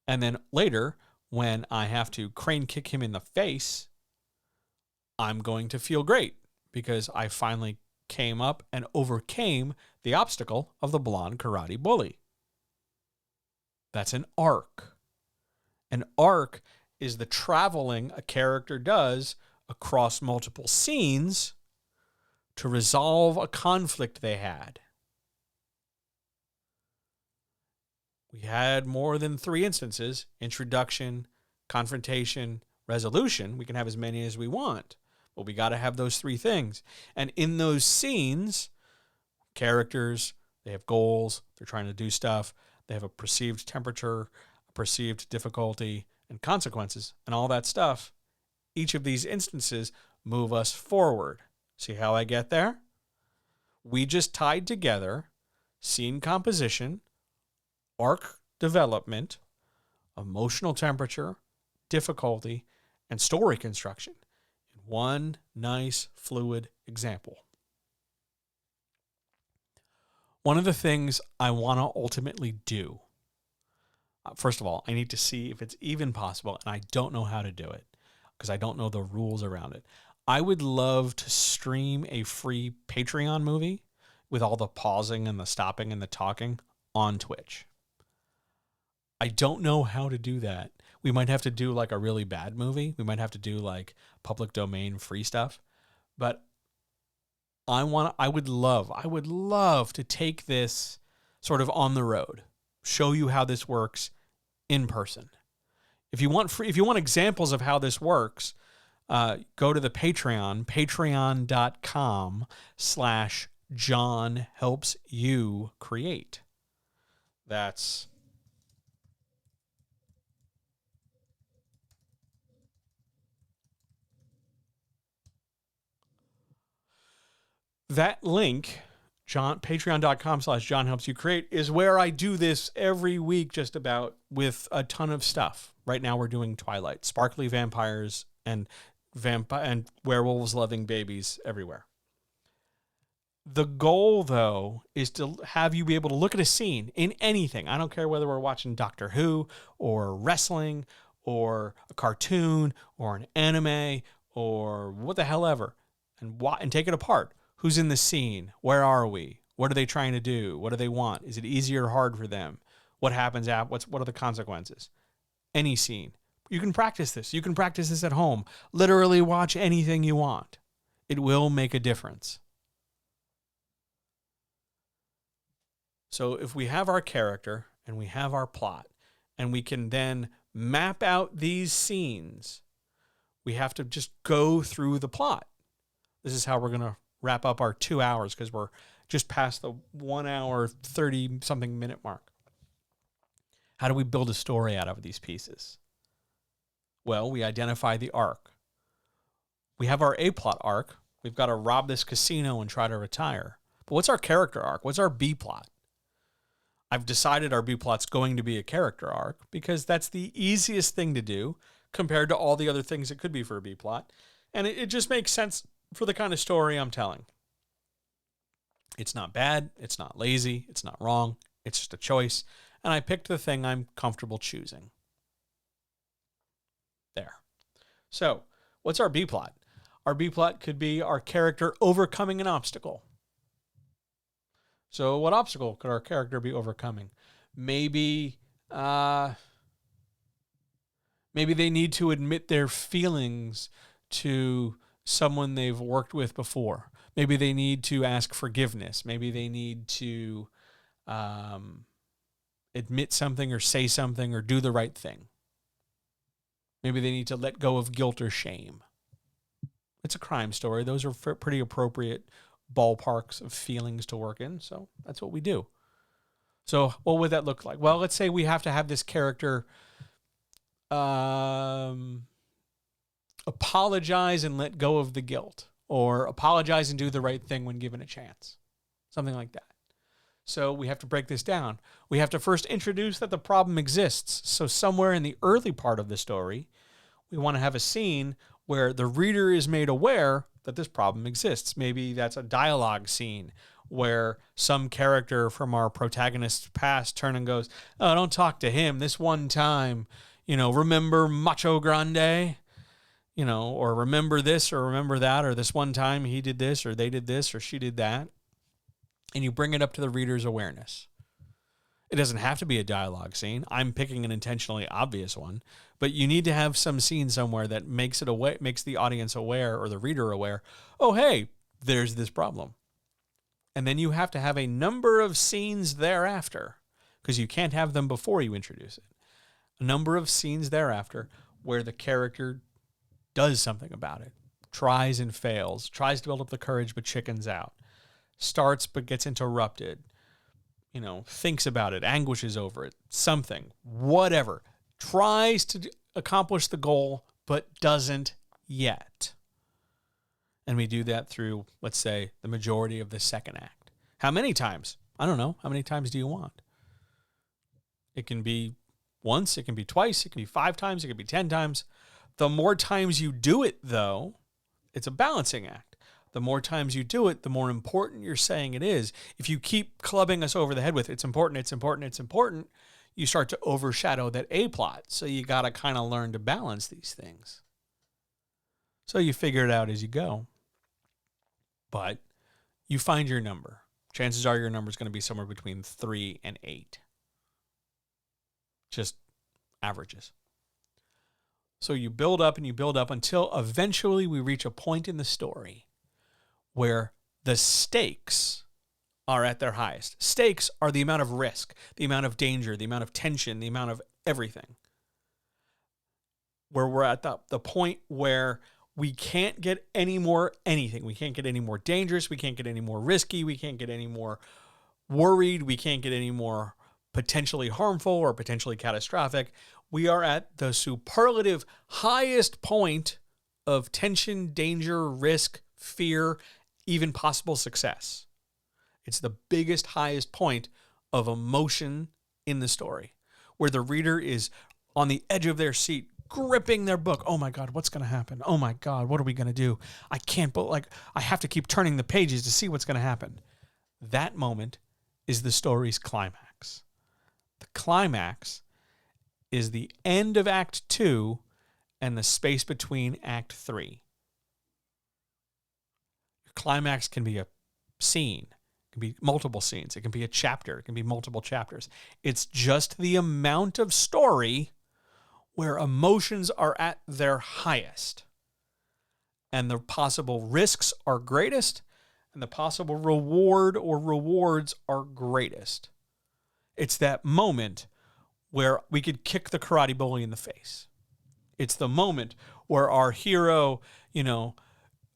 And then later, when I have to crane kick him in the face, I'm going to feel great because I finally came up and overcame the obstacle of the blonde karate bully. That's an arc. An arc is the traveling a character does across multiple scenes to resolve a conflict they had. We had more than 3 instances: introduction, confrontation, resolution. We can have as many as we want, but we got to have those 3 things. And in those scenes, characters, they have goals, they're trying to do stuff, they have a perceived temperature, a perceived difficulty, and consequences, and all that stuff. Each of these instances move us forward. See how I get there? We just tied together scene composition, arc development, emotional temperature, difficulty, and story construction in one nice, fluid example. One of the things I want to ultimately do, first of all, I need to see if it's even possible, and I don't know how to do it because I don't know the rules around it. I would love to stream a free Patreon movie with all the pausing and the stopping and the talking on Twitch. I don't know how to do that. We might have to do like a really bad movie. We might have to do like public domain free stuff. But I would love to take this sort of on the road, show you how this works in person. If you want examples of how this works, go to the Patreon, patreon.com/JohnHelpsYouCreate. That's that link, patreon.com/JohnHelpsYouCreate, is where I do this every week just about with a ton of stuff. Right now we're doing Twilight, sparkly vampires, and werewolves loving babies everywhere. The goal, though, is to have you be able to look at a scene in anything. I don't care whether we're watching Doctor Who or wrestling or a cartoon or an anime or what the hell ever, and take it apart. Who's in the scene? Where are we? What are they trying to do? What do they want? Is it easy or hard for them? What happens what are the consequences? Any scene. You can practice this. You can practice this at home. Literally watch anything you want. It will make a difference. So if we have our character and we have our plot and we can then map out these scenes, we have to just go through the plot. This is how we're going to wrap up our 2 hours because we're just past the 1 hour, 30 something minute mark. How do we build a story out of these pieces? Well, we identify the arc. We have our A-plot arc. We've got to rob this casino and try to retire. But what's our character arc? What's our B-plot? I've decided our B-plot's going to be a character arc because that's the easiest thing to do compared to all the other things it could be for a B-plot. And it just makes sense for the kind of story I'm telling. It's not bad. It's not lazy. It's not wrong. It's just a choice. And I picked the thing I'm comfortable choosing. There. So, what's our B-plot? Our B-plot could be our character overcoming an obstacle. So, what obstacle could our character be overcoming? Maybe they need to admit their feelings to someone they've worked with before. Maybe they need to ask forgiveness. Maybe they need to admit something or say something or do the right thing. Maybe they need to let go of guilt or shame. It's a crime story. Those are pretty appropriate ballparks of feelings to work in. So that's what we do. So what would that look like? Well, let's say we have to have this character apologize and let go of the guilt, or apologize and do the right thing when given a chance. Something like that. So we have to break this down. We have to first introduce that the problem exists. So somewhere in the early part of the story, we want to have a scene where the reader is made aware that this problem exists. Maybe that's a dialogue scene where some character from our protagonist's past turn and goes, "Oh, don't talk to him. This one time, remember Macho Grande? Or remember this or remember that, or this one time he did this or they did this or she did that." And you bring it up to the reader's awareness. It doesn't have to be a dialogue scene. I'm picking an intentionally obvious one, but you need to have some scene somewhere that makes the audience aware, or the reader aware, oh, hey, there's this problem. And then you have to have a number of scenes thereafter, because you can't have them before you introduce it. A number of scenes thereafter where the character does something about it, tries and fails, tries to build up the courage but chickens out, starts but gets interrupted, thinks about it, anguishes over it, something, whatever, tries to accomplish the goal but doesn't yet. And we do that through, let's say, the majority of the second act. How many times? I don't know. How many times do you want? It can be once, it can be twice, it can be 5 times, it can be 10 times. The more times you do it, though, it's a balancing act. The more times you do it, the more important you're saying it is. If you keep clubbing us over the head with it's important, it's important, it's important, you start to overshadow that A plot. So you got to kind of learn to balance these things. So you figure it out as you go. But you find your number. Chances are your number is going to be somewhere between 3 and 8. Just averages. So you build up and you build up until eventually we reach a point in the story where the stakes are at their highest. Stakes are the amount of risk, the amount of danger, the amount of tension, the amount of everything. Where we're at the point where we can't get any more anything. We can't get any more dangerous. We can't get any more risky. We can't get any more worried. We can't get any more potentially harmful or potentially catastrophic. We are at the superlative highest point of tension, danger, risk, fear, even possible success. It's the biggest, highest point of emotion in the story, where the reader is on the edge of their seat, gripping their book. Oh my God, what's going to happen? Oh my God, what are we going to do? I can't, I have to keep turning the pages to see what's going to happen. That moment is the story's climax. The climax is the end of Act 2 and the space between Act 3. Climax can be a scene. It can be multiple scenes. It can be a chapter. It can be multiple chapters. It's just the amount of story where emotions are at their highest and the possible risks are greatest and the possible reward or rewards are greatest. It's that moment where we could kick the karate bully in the face. It's the moment where our hero,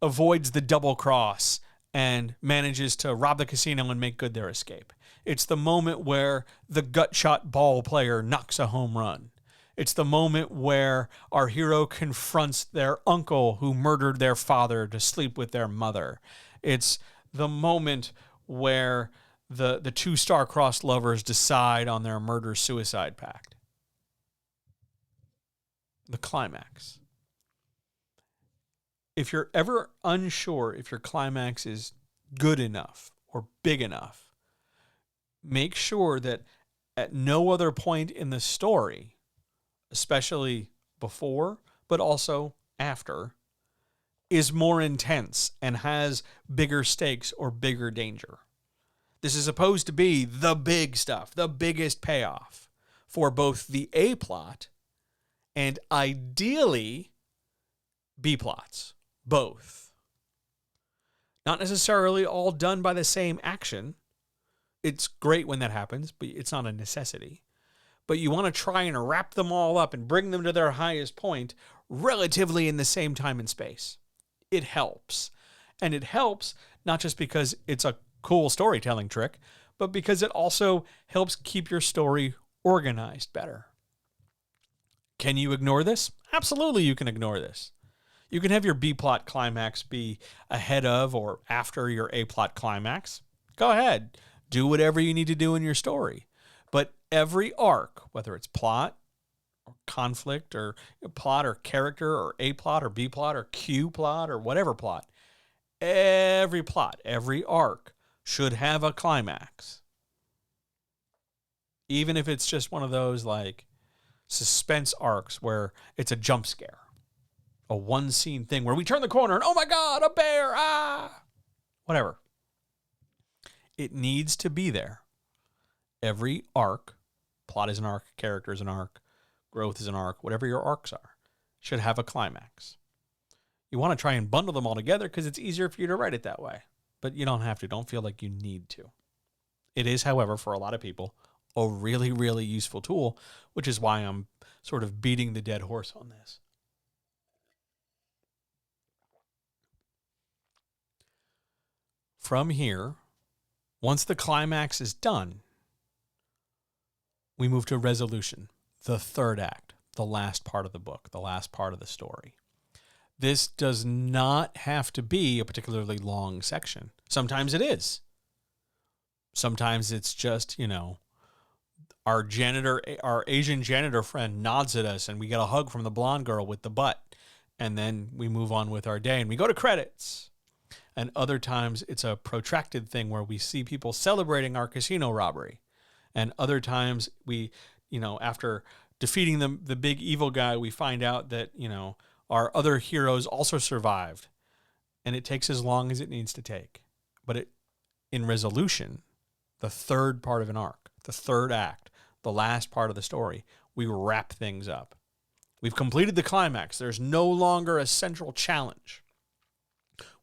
avoids the double cross and manages to rob the casino and make good their escape. It's the moment where the gut shot ball player knocks a home run. It's the moment where our hero confronts their uncle who murdered their father to sleep with their mother. It's the moment where the 2 star-crossed lovers decide on their murder-suicide pact. The climax. If you're ever unsure if your climax is good enough or big enough, make sure that at no other point in the story, especially before, but also after, is more intense and has bigger stakes or bigger danger. This is supposed to be the big stuff, the biggest payoff for both the A plot and ideally B plots. Both. Not necessarily all done by the same action. It's great when that happens, but it's not a necessity. but you want to try and wrap them all up and bring them to their highest point relatively in the same time and space. It helps. And it helps not just because it's a cool storytelling trick, but because it also helps keep your story organized better. Can you ignore this? Absolutely, you can ignore this. You can have your B-plot climax be ahead of or after your A-plot climax. Go ahead. Do whatever you need to do in your story. But every arc, whether it's plot or conflict or plot or character or A-plot or B-plot or Q-plot or whatever plot, every plot, every arc should have a climax. Even if it's just one of those like suspense arcs where it's a jump scare. A one scene thing where we turn the corner and, oh my God, a bear, whatever. It needs to be there. Every arc, plot is an arc, character is an arc, growth is an arc, whatever your arcs are, should have a climax. You want to try and bundle them all together because it's easier for you to write it that way. But you don't have to. Don't feel like you need to. It is, however, for a lot of people, a really, really useful tool, which is why I'm sort of beating the dead horse on this. From here, once the climax is done, we move to resolution, the third act, the last part of the book, the last part of the story. This does not have to be a particularly long section. Sometimes it is. Sometimes it's just, our Asian janitor friend nods at us and we get a hug from the blonde girl with the butt. And then we move on with our day and we go to credits. And other times it's a protracted thing where we see people celebrating our casino robbery. And other times we, after defeating the big evil guy, we find out that, our other heroes also survived. And it takes as long as it needs to take. But in resolution, the third part of an arc, the third act, the last part of the story, we wrap things up. We've completed the climax. There's no longer a central challenge.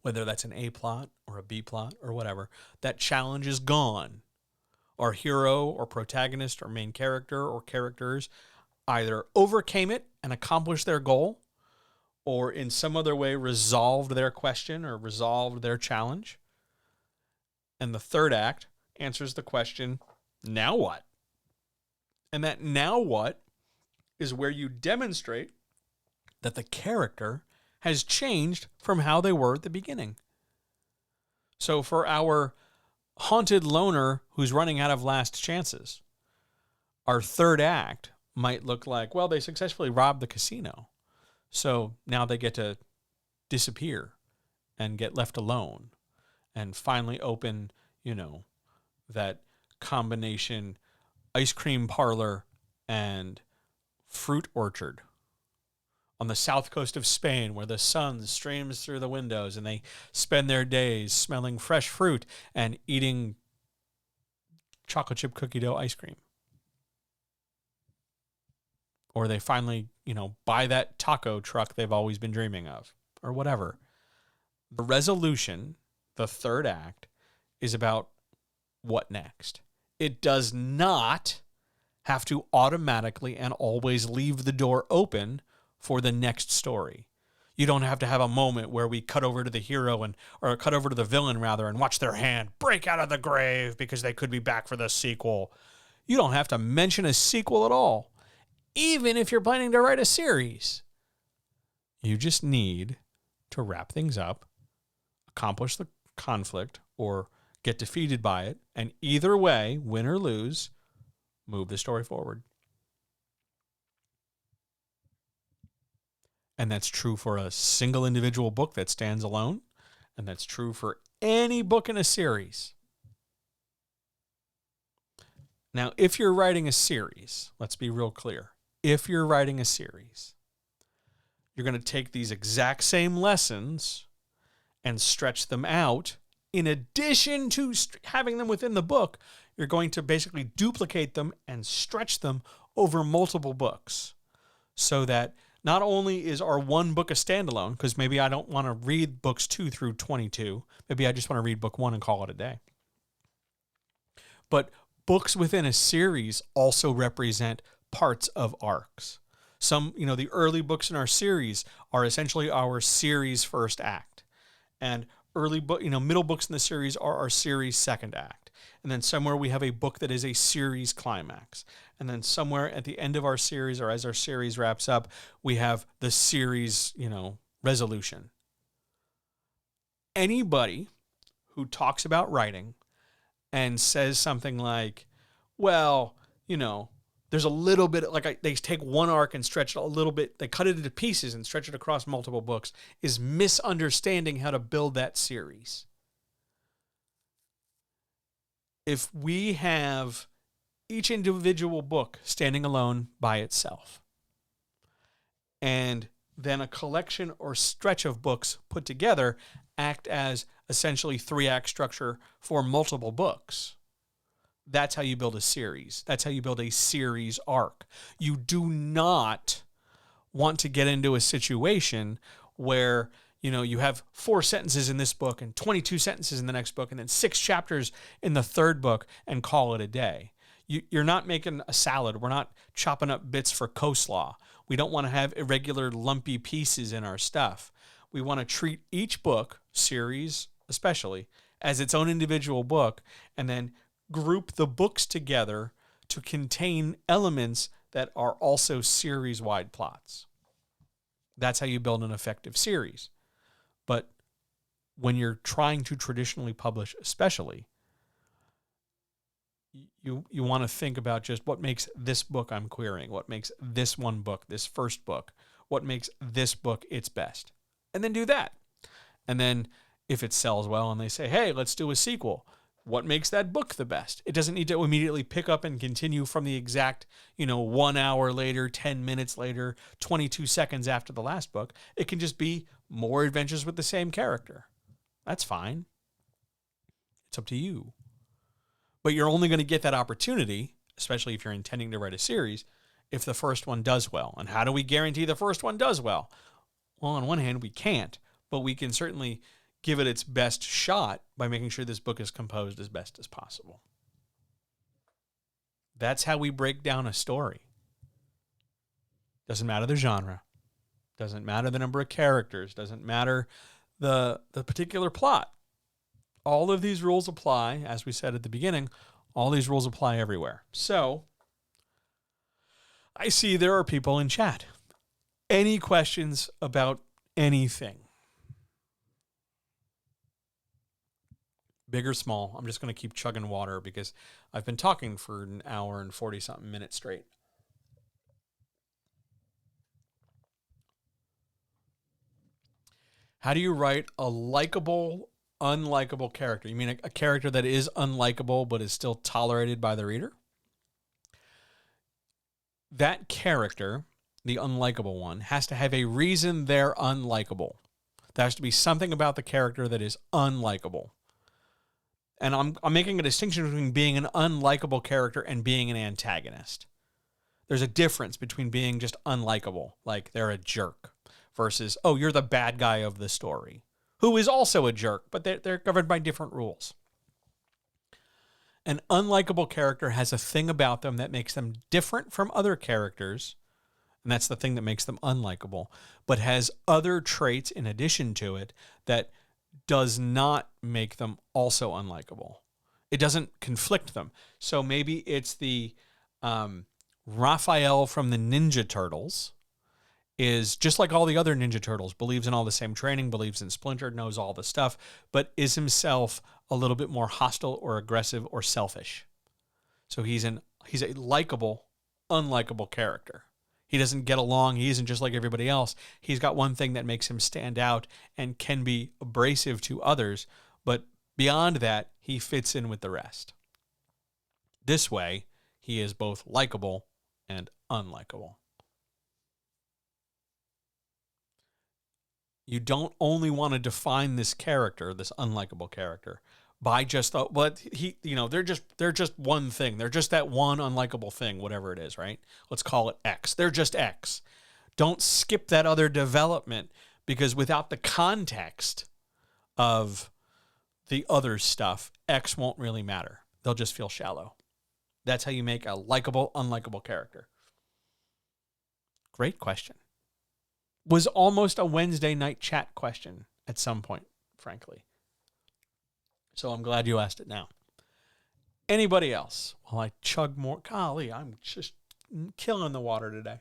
Whether that's an A plot or a B plot or whatever, that challenge is gone. Our hero or protagonist or main character or characters either overcame it and accomplished their goal, or in some other way resolved their question or resolved their challenge. And the third act answers the question, now what? And that now what is where you demonstrate that the character has changed from how they were at the beginning. So for our haunted loner who's running out of last chances, our third act might look like, well, they successfully robbed the casino. So now they get to disappear and get left alone and finally open, that combination ice cream parlor and fruit orchard on the south coast of Spain where the sun streams through the windows and they spend their days smelling fresh fruit and eating chocolate chip cookie dough ice cream. Or they finally, buy that taco truck they've always been dreaming of or whatever. The resolution, the third act, is about what next. It does not have to automatically and always leave the door open for the next story. You don't have to have a moment where we cut over to the hero or cut over to the villain rather and watch their hand break out of the grave because they could be back for the sequel. You don't have to mention a sequel at all, even if you're planning to write a series. You just need to wrap things up, accomplish the conflict, or get defeated by it, and either way, win or lose, move the story forward. And that's true for a single individual book that stands alone, and that's true for any book in a series. Now, if you're writing a series, let's be real clear. If you're writing a series, you're going to take these exact same lessons and stretch them out. In addition to having them within the book, you're going to basically duplicate them and stretch them over multiple books so that not only is our one book a standalone, because maybe I don't want to read books 2 through 22. Maybe I just want to read book 1 and call it a day. But books within a series also represent parts of arcs. Some, the early books in our series are essentially our series first act. And middle books in the series are our series second act. And then somewhere we have a book that is a series climax. And then somewhere at the end of our series, or as our series wraps up, we have the series, resolution. Anybody who talks about writing and says something like, well, there's a little bit, they take one arc and stretch it a little bit, they cut it into pieces and stretch it across multiple books, is misunderstanding how to build that series. If we have each individual book standing alone by itself, and then a collection or stretch of books put together act as essentially 3-act structure for multiple books, that's how you build a series. That's how you build a series arc. You do not want to get into a situation where, you have 4 sentences in this book and 22 sentences in the next book and then 6 chapters in the third book and call it a day. You're not making a salad. We're not chopping up bits for coleslaw. We don't want to have irregular, lumpy pieces in our stuff. We want to treat each book, series especially, as its own individual book, and then group the books together to contain elements that are also series-wide plots. That's how you build an effective series. But when you're trying to traditionally publish especially, you want to think about just what makes this book I'm querying, what makes this one book, this first book, what makes this book its best. And then do that. And then if it sells well and they say, hey, let's do a sequel, what makes that book the best? It doesn't need to immediately pick up and continue from the exact, 1 hour later, 10 minutes later, 22 seconds after the last book. It can just be more adventures with the same character. That's fine. It's up to you. But you're only going to get that opportunity, especially if you're intending to write a series, if the first one does well. And how do we guarantee the first one does well? Well, on one hand, we can't, but we can certainly give it its best shot by making sure this book is composed as best as possible. That's how we break down a story. Doesn't matter the genre. Doesn't matter the number of characters. Doesn't matter the particular plot. All of these rules apply, as we said at the beginning, all these rules apply everywhere. So, I see there are people in chat. Any questions about anything? Big or small? I'm just going to keep chugging water because I've been talking for an hour and 40-something minutes straight. How do you write a likable, unlikable character? You mean a character that is unlikable but is still tolerated by the reader? That character, the unlikable one, has to have a reason they're unlikable. There has to be something about the character that is unlikable. And I'm making a distinction between being an unlikable character and being an antagonist. There's a difference between being just unlikable, like they're a jerk, versus, oh, you're the bad guy of the story, who is also a jerk, but they're governed by different rules. An unlikable character has a thing about them that makes them different from other characters, and that's the thing that makes them unlikable, but has other traits in addition to it that does not make them also unlikable. It doesn't conflict them. So maybe it's the Raphael from the Ninja Turtles is just like all the other Ninja Turtles, believes in all the same training, believes in Splinter, knows all the stuff, but is himself a little bit more hostile or aggressive or selfish. So he's a likable, unlikable character. He doesn't get along. He isn't just like everybody else. He's got one thing that makes him stand out and can be abrasive to others, but beyond that, he fits in with the rest. This way, he is both likable and unlikable. You don't only want to define this character, this unlikable character, by just they're just one thing. They're just that one unlikable thing, whatever it is, right? Let's call it X. They're just X. Don't skip that other development, because without the context of the other stuff, X won't really matter. They'll just feel shallow. That's how you make a likable, unlikable character. Great question. Was almost a Wednesday night chat question at some point, frankly. So I'm glad you asked it now. Anybody else? While I chug more. Golly, I'm just killing the water today.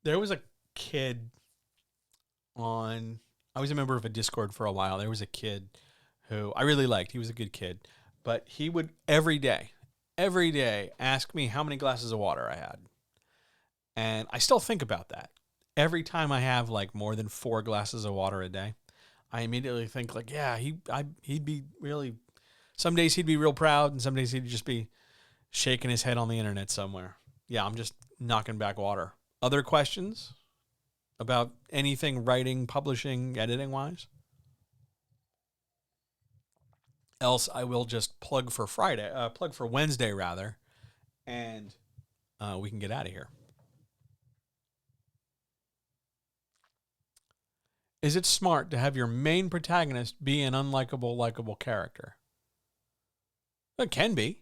There was a kid I was a member of a Discord for a while. There was a kid who I really liked. He was a good kid. But he would every day ask me how many glasses of water I had. And I still think about that. Every time I have like more than 4 glasses of water a day, I immediately think like, yeah, he'd be really, some days he'd be real proud and some days he'd just be shaking his head on the internet somewhere. Yeah, I'm just knocking back water. Other questions about anything writing, publishing, editing wise? Else I will just plug for Wednesday rather, and we can get out of here. Is it smart to have your main protagonist be an unlikable, likable character? It can be.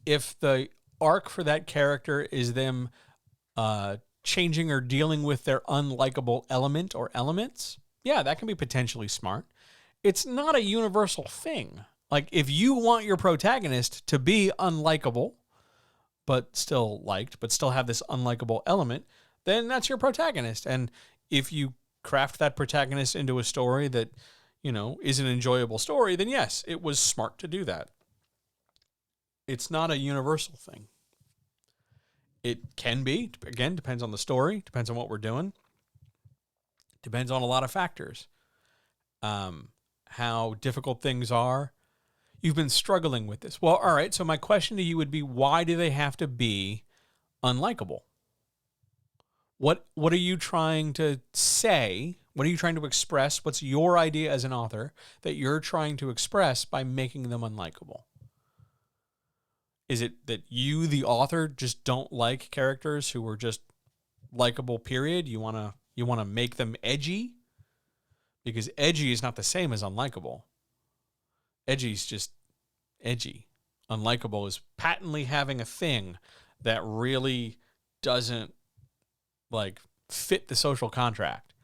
If the arc for that character is them changing or dealing with their unlikable element or elements, yeah, that can be potentially smart. It's not a universal thing. Like, if you want your protagonist to be unlikable, but still liked, but still have this unlikable element, then that's your protagonist. And if you craft that protagonist into a story that, is an enjoyable story, then yes, it was smart to do that. It's not a universal thing. It can be, again, depends on the story, depends on what we're doing, depends on a lot of factors. How difficult things are. You've been struggling with this. Well, all right, so my question to you would be, why do they have to be unlikable? What are you trying to say? What are you trying to express? What's your idea as an author that you're trying to express by making them unlikable? Is it that you, the author, just don't like characters who are just likable, period? You want to make them edgy? Because edgy is not the same as unlikable. Edgy is just edgy. Unlikable is patently having a thing that really doesn't fit the social contract.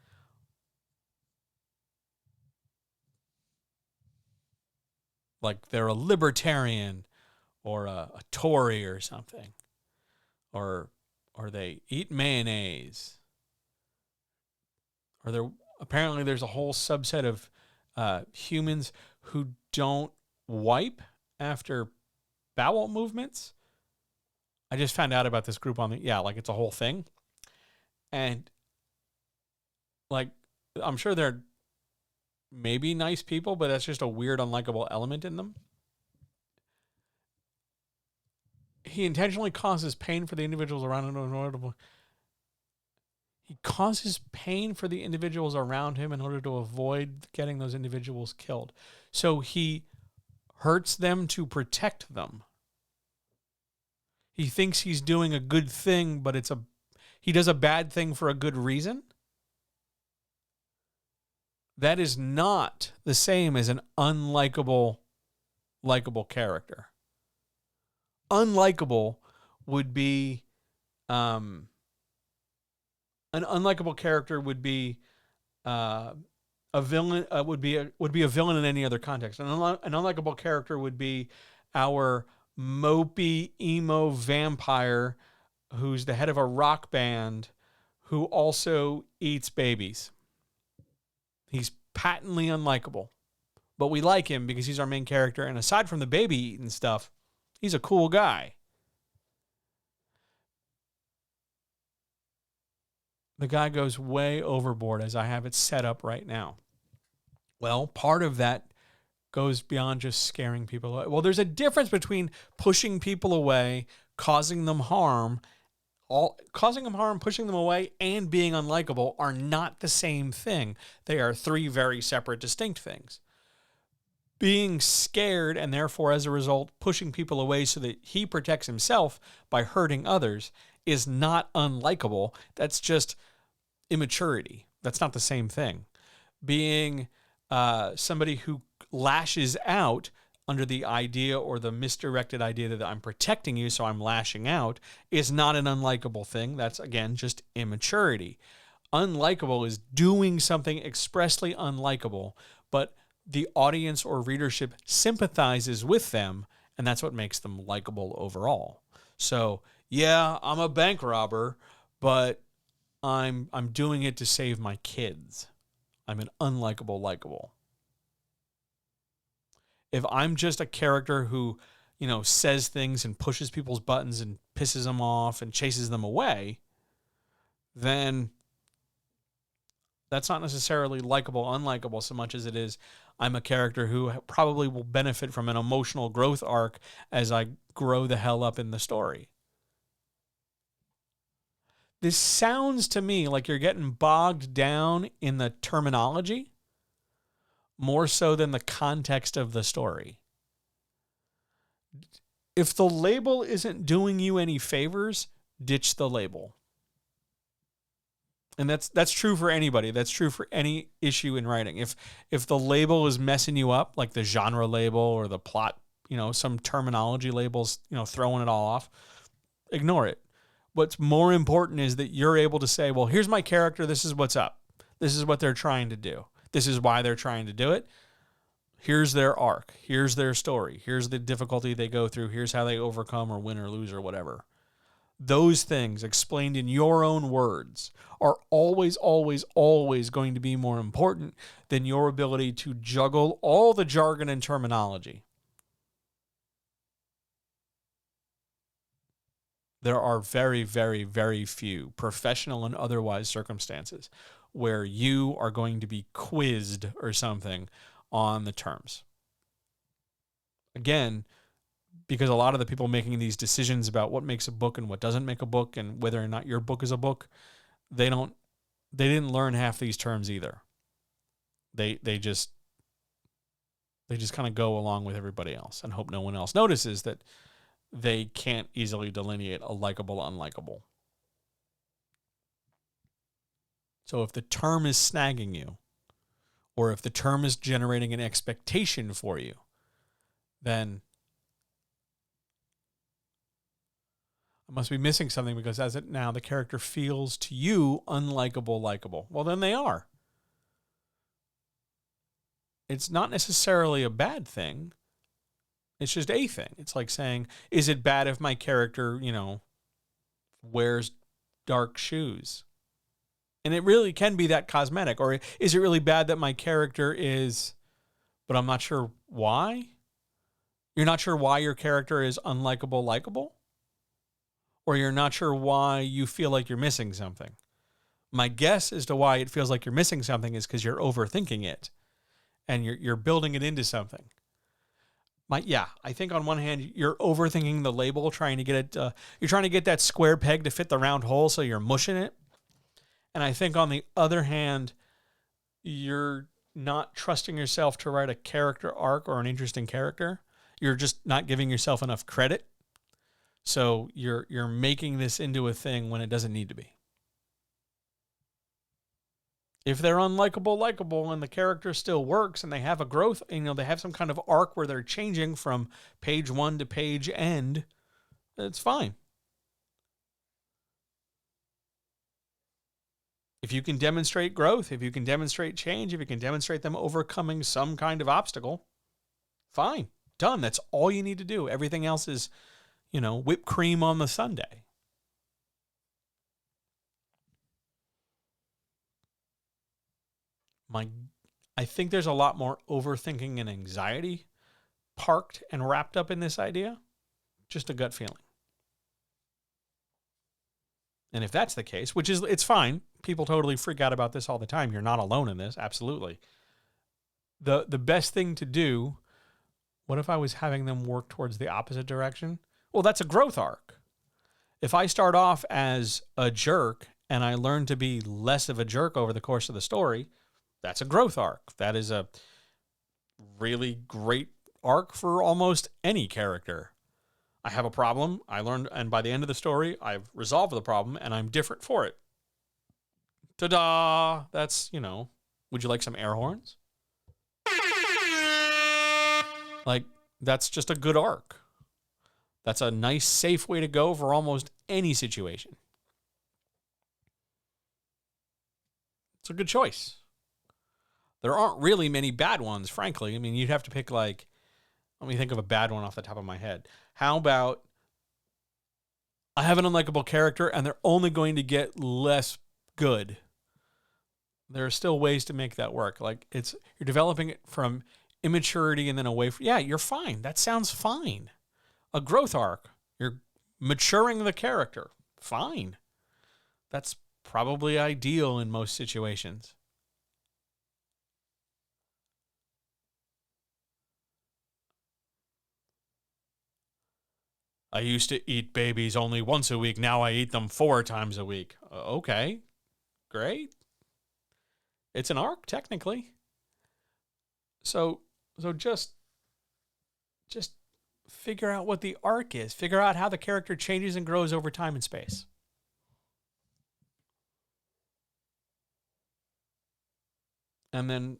Like they're a libertarian or a Tory or something. Or they eat mayonnaise. Or apparently there's a whole subset of humans who don't wipe after bowel movements. I just found out about this group it's a whole thing. And I'm sure they're maybe nice people, but that's just a weird, unlikable element in them. He intentionally causes pain for the individuals around him in order to... He causes pain for the individuals around him in order to avoid getting those individuals killed. So he hurts them to protect them. He thinks he's doing a good thing, but he does a bad thing for a good reason. That is not the same as an likable character. Unlikable would be an unlikable character would be a villain. Would be a villain in any other context. An unlikable character would be our mopey emo vampire who's the head of a rock band who also eats babies. He's patently unlikable, but we like him because he's our main character. And aside from the baby eating stuff, he's a cool guy. The guy goes way overboard as I have it set up right now. Well, part of that goes beyond just scaring people away. Well, there's a difference between pushing people away, causing them harm, pushing them away, and being unlikable are not the same thing. They are 3 very separate, distinct things. Being scared and therefore, as a result, pushing people away so that he protects himself by hurting others is not unlikable. That's just immaturity. That's not the same thing. Being somebody who lashes out under the idea or the misdirected idea that I'm protecting you, so I'm lashing out, is not an unlikable thing. That's, again, just immaturity. Unlikable is doing something expressly unlikable, but the audience or readership sympathizes with them, and that's what makes them likable overall. So, yeah, I'm a bank robber, but I'm doing it to save my kids. I'm an unlikable likable. If I'm just a character who, says things and pushes people's buttons and pisses them off and chases them away, then that's not necessarily likable, unlikable so much as it is I'm a character who probably will benefit from an emotional growth arc as I grow the hell up in the story. This sounds to me like you're getting bogged down in the terminology more so than the context of the story. If the label isn't doing you any favors, ditch the label. And that's true for anybody. That's true for any issue in writing. If the label is messing you up, like the genre label or the plot, some terminology labels, throwing it all off, ignore it. What's more important is that you're able to say, well, here's my character. This is what's up. This is what they're trying to do. This is why they're trying to do it. Here's their arc. Here's their story. Here's the difficulty they go through. Here's how they overcome or win or lose or whatever. Those things explained in your own words are always, always, always going to be more important than your ability to juggle all the jargon and terminology. There are very, very, very few professional and otherwise circumstances where you are going to be quizzed or something on the terms. Again, because a lot of the people making these decisions about what makes a book and what doesn't make a book and whether or not your book is a book, they didn't learn half these terms either. They just kind of go along with everybody else and hope no one else notices that they can't easily delineate a likable, unlikable. So if the term is snagging you, or if the term is generating an expectation for you, then I must be missing something, because as it now, the character feels to you unlikable, likable. Well, then they are. It's not necessarily a bad thing. It's just a thing. It's like saying, is it bad if my character, wears dark shoes? And it really can be that cosmetic. Or is it really bad that my character is, but I'm not sure why? You're not sure why your character is unlikable, likable? Or you're not sure why you feel like you're missing something? My guess as to why it feels like you're missing something is because you're overthinking it. And you're building it into something. I think on one hand, you're overthinking the label, trying to get it, you're trying to get that square peg to fit the round hole, so you're mushing it. And I think on the other hand, you're not trusting yourself to write a character arc or an interesting character. You're just not giving yourself enough credit. So you're making this into a thing when it doesn't need to be. If they're unlikable, likable, and the character still works and they have a growth, they have some kind of arc where they're changing from page 1 to page end, it's fine. If you can demonstrate growth, if you can demonstrate change, if you can demonstrate them overcoming some kind of obstacle, fine, done. That's all you need to do. Everything else is, whipped cream on the sundae. I think there's a lot more overthinking and anxiety parked and wrapped up in this idea. Just a gut feeling. And if that's the case, it's fine. People totally freak out about this all the time. You're not alone in this. Absolutely. The best thing to do, what if I was having them work towards the opposite direction? Well, that's a growth arc. If I start off as a jerk and I learn to be less of a jerk over the course of the story, that's a growth arc. That is a really great arc for almost any character. I have a problem, I learned, and by the end of the story, I've resolved the problem, and I'm different for it. Ta-da! That's, would you like some air horns? Like, That's just a good arc. That's a nice, safe way to go for almost any situation. It's a good choice. There aren't really many bad ones, frankly. I mean, you'd have to pick let me think of a bad one off the top of my head. How about I have an unlikable character and they're only going to get less good? There are still ways to make that work. You're developing it from immaturity and then away from, you're fine. That sounds fine. A growth arc. You're maturing the character. Fine. That's probably ideal in most situations. I used to eat babies only once a week. Now I eat them 4 times a week. Okay, great. It's an arc, technically. So just figure out what the arc is. Figure out how the character changes and grows over time and space. And then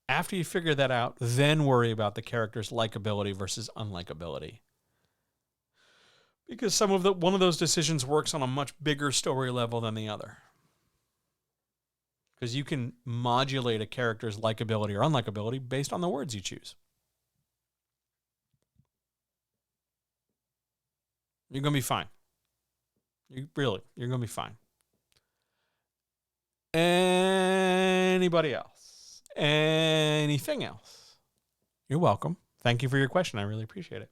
after you figure that out, then worry about the character's likability versus unlikability. Because one of those decisions works on a much bigger story level than the other. Because you can modulate a character's likability or unlikability based on the words you choose. You're going to be fine. You're going to be fine. Anybody else? Anything else? You're welcome. Thank you for your question. I really appreciate it.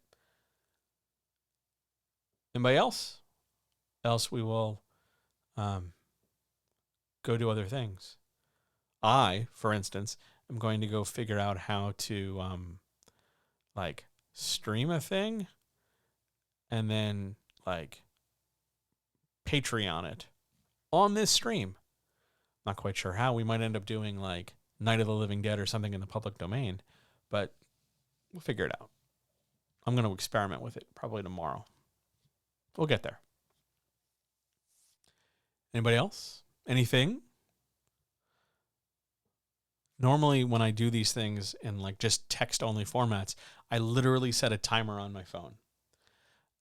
Anybody else? Else we will go do other things. I, for instance, am going to go figure out how to stream a thing and then Patreon it on this stream. Not quite sure how. We might end up doing Night of the Living Dead or something in the public domain, but we'll figure it out. I'm going to experiment with it probably tomorrow. We'll get there. Anybody else? Anything? Normally, when I do these things in just text-only formats, I literally set a timer on my phone.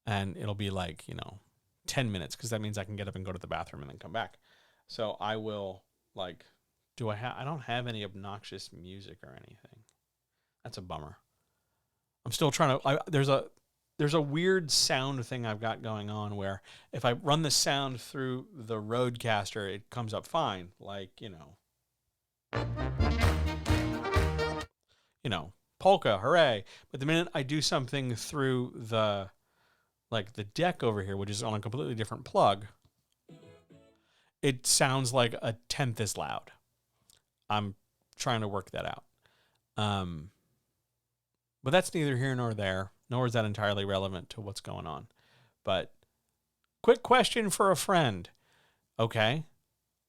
And it'll be 10 minutes, because that means I can get up and go to the bathroom and then come back. So I will, I don't have any obnoxious music or anything. That's a bummer. I'm still trying to, there's a weird sound thing I've got going on where if I run the sound through the Rodecaster, it comes up fine. Polka, hooray. But the minute I do something through the deck over here, which is on a completely different plug, it sounds like a tenth as loud. I'm trying to work that out. But that's neither here nor there, nor is that entirely relevant to what's going on. But quick question for a friend. Okay.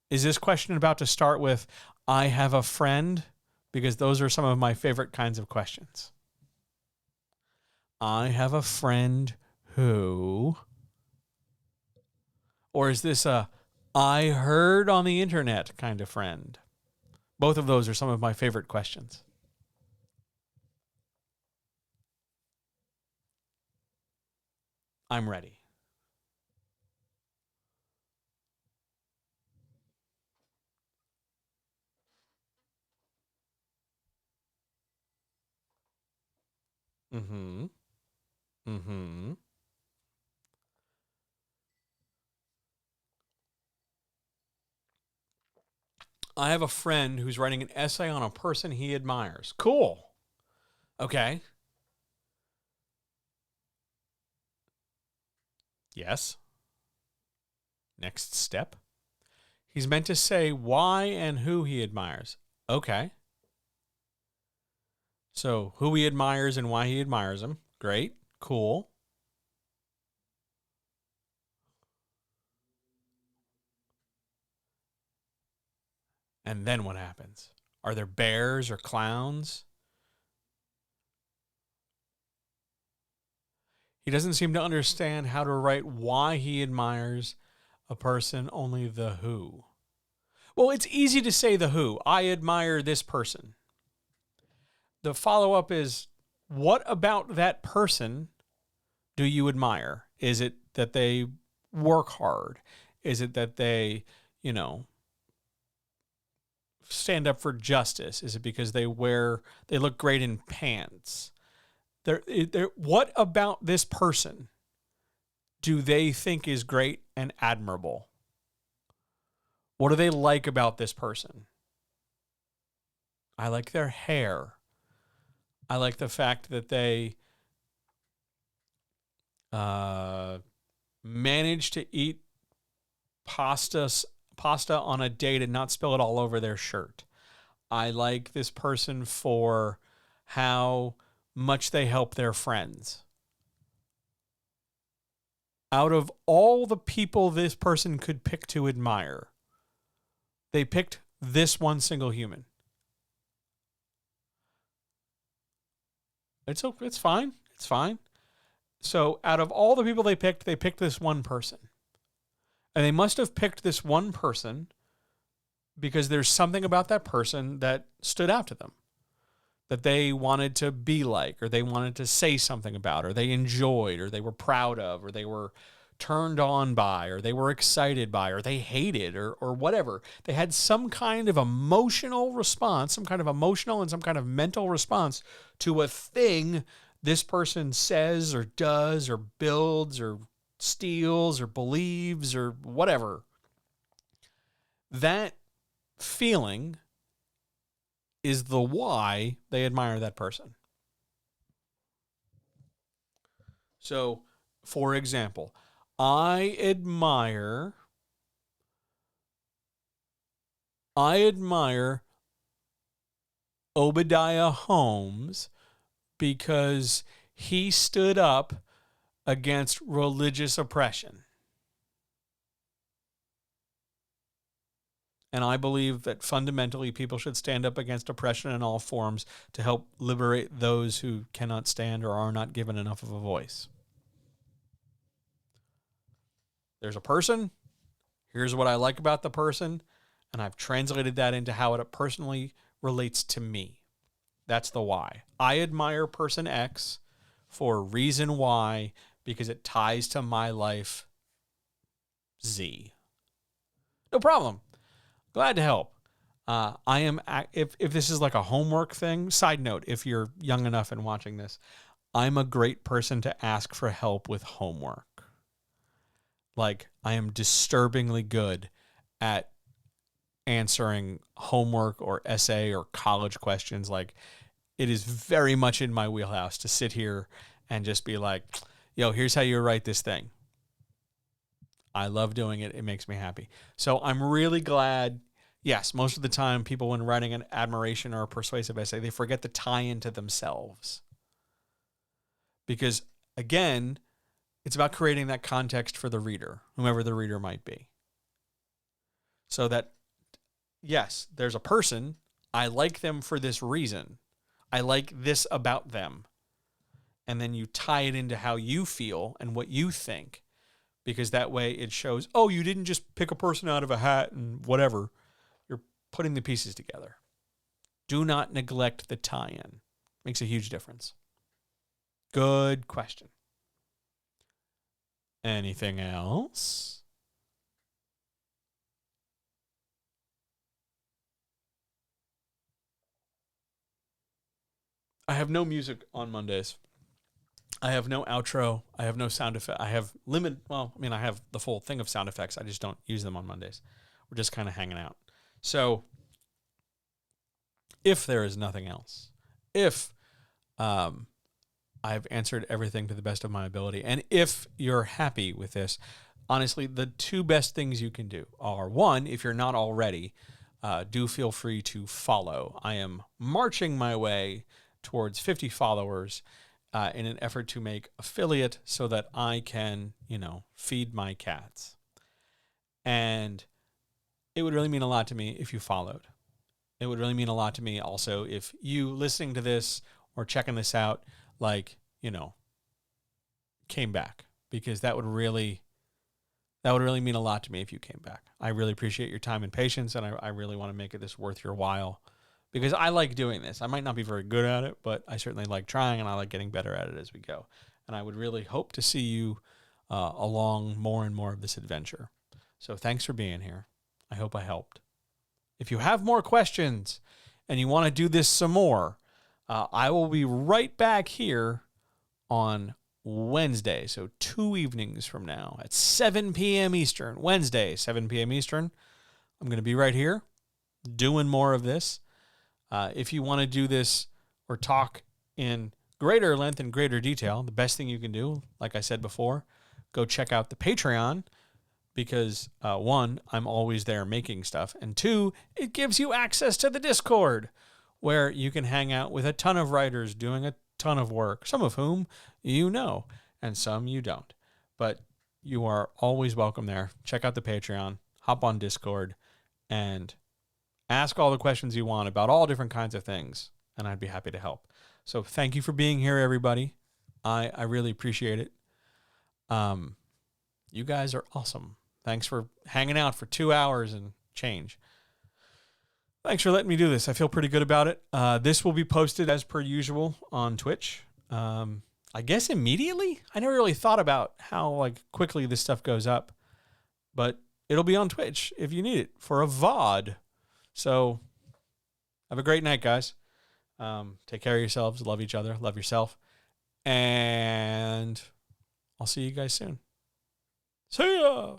Is this question about to start with, I have a friend? Because those are some of my favorite kinds of questions. I have a friend who... Or is this a I heard on the internet kind of friend? Both of those are some of my favorite questions. I'm ready. Mm-hmm. Mm-hmm. I have a friend who's writing an essay on a person he admires. Cool. Okay. Yes. Next step. He's meant to say why and who he admires. Okay. So who he admires and why he admires him. Great. Cool. And then what happens? Are there bears or clowns? He doesn't seem to understand how to write why he admires a person, only the who. Well, it's easy to say the who. I admire this person. The follow-up is, What about that person do you admire? Is it that they work hard? Is it that they, stand up for justice? Is it because they look great in pants? What about this person do they think is great and admirable? What do they like about this person? I like their hair. I like the fact that they manage to eat pasta on a date and not spill it all over their shirt. I like this person for how much they help their friends. Out of all the people this person could pick to admire, they picked this one single human. It's fine. It's fine. So out of all the people they picked this one person. And they must have picked this one person because there's something about that person that stood out to them, that they wanted to be like, or they wanted to say something about, or they enjoyed, or they were proud of, or they were turned on by, or they were excited by, or they hated, or whatever. They had some kind of emotional response, some kind of emotional and some kind of mental response to a thing this person says or does or builds or steals or believes or whatever. That feeling is the why they admire that person. So, for example, I admire Obadiah Holmes because he stood up against religious oppression. And I believe that fundamentally people should stand up against oppression in all forms to help liberate those who cannot stand or are not given enough of a voice. There's a person. Here's what I like about the person. And I've translated that into how it personally relates to me. That's the why. I admire person X for reason Y because it ties to my life Z. No problem. Glad to help. If this is like a homework thing, side note, if you're young enough and watching this, I'm a great person to ask for help with homework. Like, I am disturbingly good at answering homework or essay or college questions. Like, it is very much in my wheelhouse to sit here and just be like, yo, here's how you write this thing. I love doing it. It makes me happy. So I'm really glad. Yes, most of the time people, when writing an admiration or a persuasive essay, they forget to tie into themselves. Because, again, it's about creating that context for the reader, whomever the reader might be. So that, yes, there's a person. I like them for this reason. I like this about them. And then you tie it into how you feel and what you think. Because that way it shows, oh, you didn't just pick a person out of a hat and whatever. You're putting the pieces together. Do not neglect the tie-in. Makes a huge difference. Good question. Anything else? I have no music on Mondays. I have no outro. I have no sound effect. I have I have the full thing of sound effects. I just don't use them on Mondays. We're just kind of hanging out. So if there is nothing else, if I've answered everything to the best of my ability, and if you're happy with this, honestly, the two best things you can do are, one, if you're not already, do feel free to follow. I am marching my way towards 50 followers in an effort to make affiliate so that I can, feed my cats. And it would really mean a lot to me if you followed. It would really mean a lot to me also if you listening to this or checking this out, came back, because that would really mean a lot to me if you came back. I really appreciate your time and patience, and I really want to make it this worth your while, because I like doing this. I might not be very good at it, but I certainly like trying, and I like getting better at it as we go. And I would really hope to see you along more and more of this adventure. So thanks for being here. I hope I helped. If you have more questions and you want to do this some more, I will be right back here on Wednesday, so 2 evenings from now at 7 p.m. Eastern. Wednesday, 7 p.m. Eastern. I'm going to be right here doing more of this. If you want to do this or talk in greater length and greater detail, the best thing you can do, like I said before, go check out the Patreon because, one, I'm always there making stuff, and two, it gives you access to the Discord where you can hang out with a ton of writers doing a ton of work, some of whom you know, and some you don't. But you are always welcome there. Check out the Patreon, hop on Discord, and ask all the questions you want about all different kinds of things, and I'd be happy to help. So thank you for being here, everybody. I really appreciate it. You guys are awesome. Thanks for hanging out for 2 hours and change. Thanks for letting me do this. I feel pretty good about it. This will be posted as per usual on Twitch. I guess immediately? I never really thought about how quickly this stuff goes up. But it'll be on Twitch if you need it for a VOD. So have a great night, guys. Take care of yourselves. Love each other. Love yourself. And I'll see you guys soon. See ya!